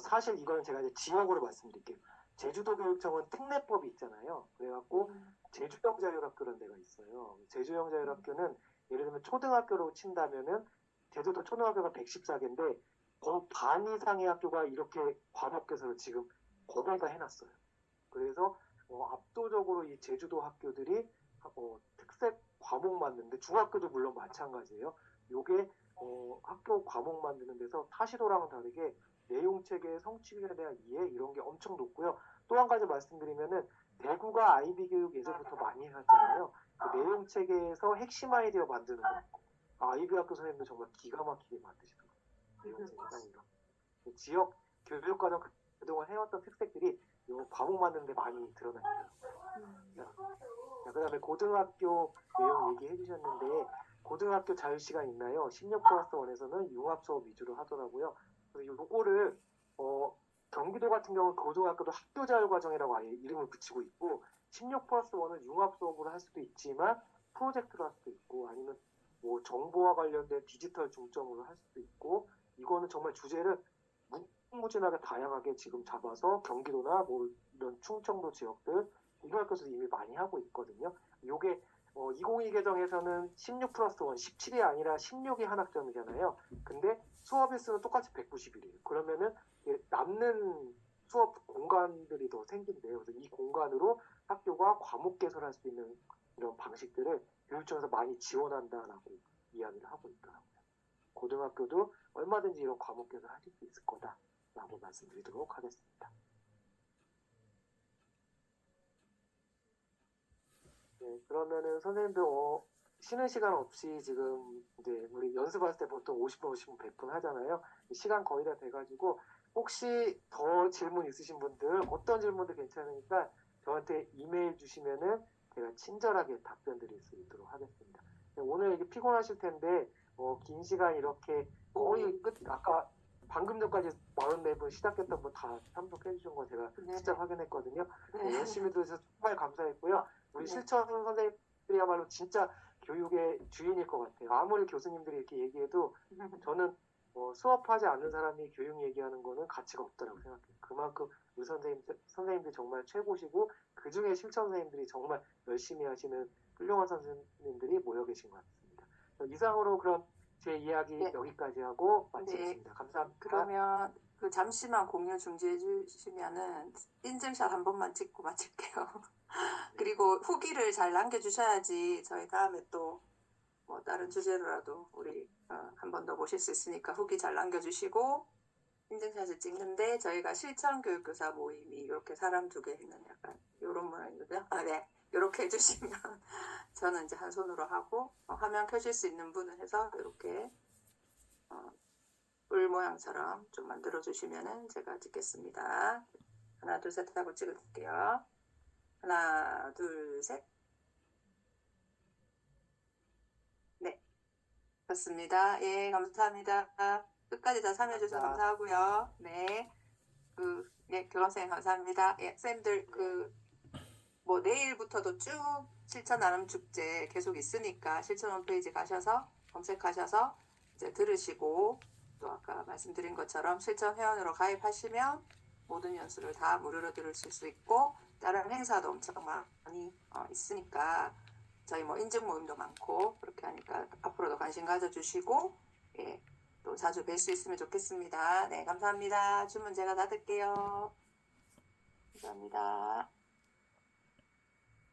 사실 이거는 제가 이제 지역으로 말씀드릴게요. 제주도 교육청은 특례법이 있잖아요. 그래갖고 제주형자율학교라는 데가 있어요. 제주형자율학교는 예를 들면 초등학교로 친다면은 제주도 초등학교가 114개인데 거의 반 이상의 학교가 이렇게 과목 개설을 지금 거의 다 해놨어요. 그래서 압도적으로 이 제주도 학교들이 특색 과목 만드는데 중학교도 물론 마찬가지예요. 요게 학교 과목 만드는 데서 타시도랑은 다르게 내용 체계, 성취에 대한 이해 이런 게 엄청 높고요. 또 한 가지 말씀드리면은 대구가 아이비 교육 예전부터 많이 해왔잖아요. 그 내용 체계에서 핵심 아이디어 만드는 거. 아이비 학교 선생님도 정말 기가 막히게 만드시더라고요. 내용 체계랑 이런. 그 지역 교육과정 그동안 해왔던 특색들이 요 과목 만드는데 많이 드러나 있어요. 자, 그다음에 고등학교 내용 얘기해 주셨는데 고등학교 자유 시간 있나요? 16 플러스 1에서는 융합 수업 위주로 하더라고요. 그래서 요거를 경기도 같은 경우는 고등학교도 학교 자유 과정이라고 아예 이름을 붙이고 있고 16 플러스 1은 융합 수업으로 할 수도 있지만 프로젝트로 할 수도 있고 아니면 뭐 정보와 관련된 디지털 중점으로 할 수도 있고 이거는 정말 주제를 무궁무진하게 다양하게 지금 잡아서 경기도나 뭐 이런 충청도 지역들 고등학교에서 이미 많이 하고 있거든요. 요게 2022 개정에서는 16 플러스 1, 17이 아니라 16이 한 학점이잖아요. 근데 수업 일수는 똑같이 190일이에요. 그러면은 남는 수업 공간들이 더 생긴대요. 그래서 이 공간으로 학교가 과목 개설할 수 있는 이런 방식들을 교육청에서 많이 지원한다라고 이야기를 하고 있더라고요. 고등학교도 얼마든지 이런 과목 개설 하실 수 있을 거다라고 말씀드리도록 하겠습니다. 네, 그러면은 선생님들 쉬는 시간 없이 지금 이제 우리 연습할 때 보통 50분, 50분, 100분 하잖아요. 시간 거의 다 돼가지고 혹시 더 질문 있으신 분들 어떤 질문도 괜찮으니까 저한테 이메일 주시면은 제가 친절하게 답변 드릴 수 있도록 하겠습니다. 네, 오늘 이게 피곤하실 텐데 긴 시간 이렇게 거의 끝 아까 방금 전까지 44분 시작했던 분 다 참석해 주신 거 제가 숫자 확인했거든요. 네, 열심히 들으셔서 정말 감사했고요. 우리 실천 선생님들이야말로 진짜 교육의 주인일 것 같아요. 아무리 교수님들이 이렇게 얘기해도 저는 수업하지 않는 사람이 교육 얘기하는 거는 가치가 없다고 생각해요. 그만큼 우리 선생님들이 정말 최고시고 그 중에 실천 선생님들이 정말 열심히 하시는 훌륭한 선생님들이 모여 계신 것 같습니다. 이상으로 그럼 제 이야기 여기까지 하고 마치겠습니다. 감사합니다. 그러면 그 잠시만 공유 중지해 주시면은 인증샷 한 번만 찍고 마칠게요. 그리고 후기를 잘 남겨주셔야지 저희 다음에 또 뭐 다른 주제로라도 우리 한 번 더 모실 수 있으니까 후기 잘 남겨주시고 인증샷을 찍는데 저희가 실천교육교사 모임이 이렇게 사람 2개 있는 약간 이런 모양이거든요. 네. 이렇게 해주시면 저는 이제 한 손으로 하고 화면 켜실 수 있는 분을 해서 이렇게 뿔 모양처럼 좀 만들어 주시면은 제가 찍겠습니다. 하나, 둘, 셋 하고 찍을게요. 하나, 둘, 셋. 네. 좋습니다. 예, 감사합니다. 끝까지 다 참여해주셔서 감사하고요. 네. 교감선생님 감사합니다. 예, 쌤들, 뭐, 내일부터도 쭉 실천 나눔 축제 계속 있으니까 실천 홈페이지 가셔서 검색하셔서 이제 들으시고 또 아까 말씀드린 것처럼 실천 회원으로 가입하시면 모든 연수를 다 무료로 들을 수 있고 다른 행사도 엄청 많이 있으니까 저희 뭐 인증 모임도 많고 그렇게 하니까 앞으로도 관심 가져주시고 예, 또 자주 뵐 수 있으면 좋겠습니다. 네, 감사합니다. 주문 제가 닫을게요. 감사합니다.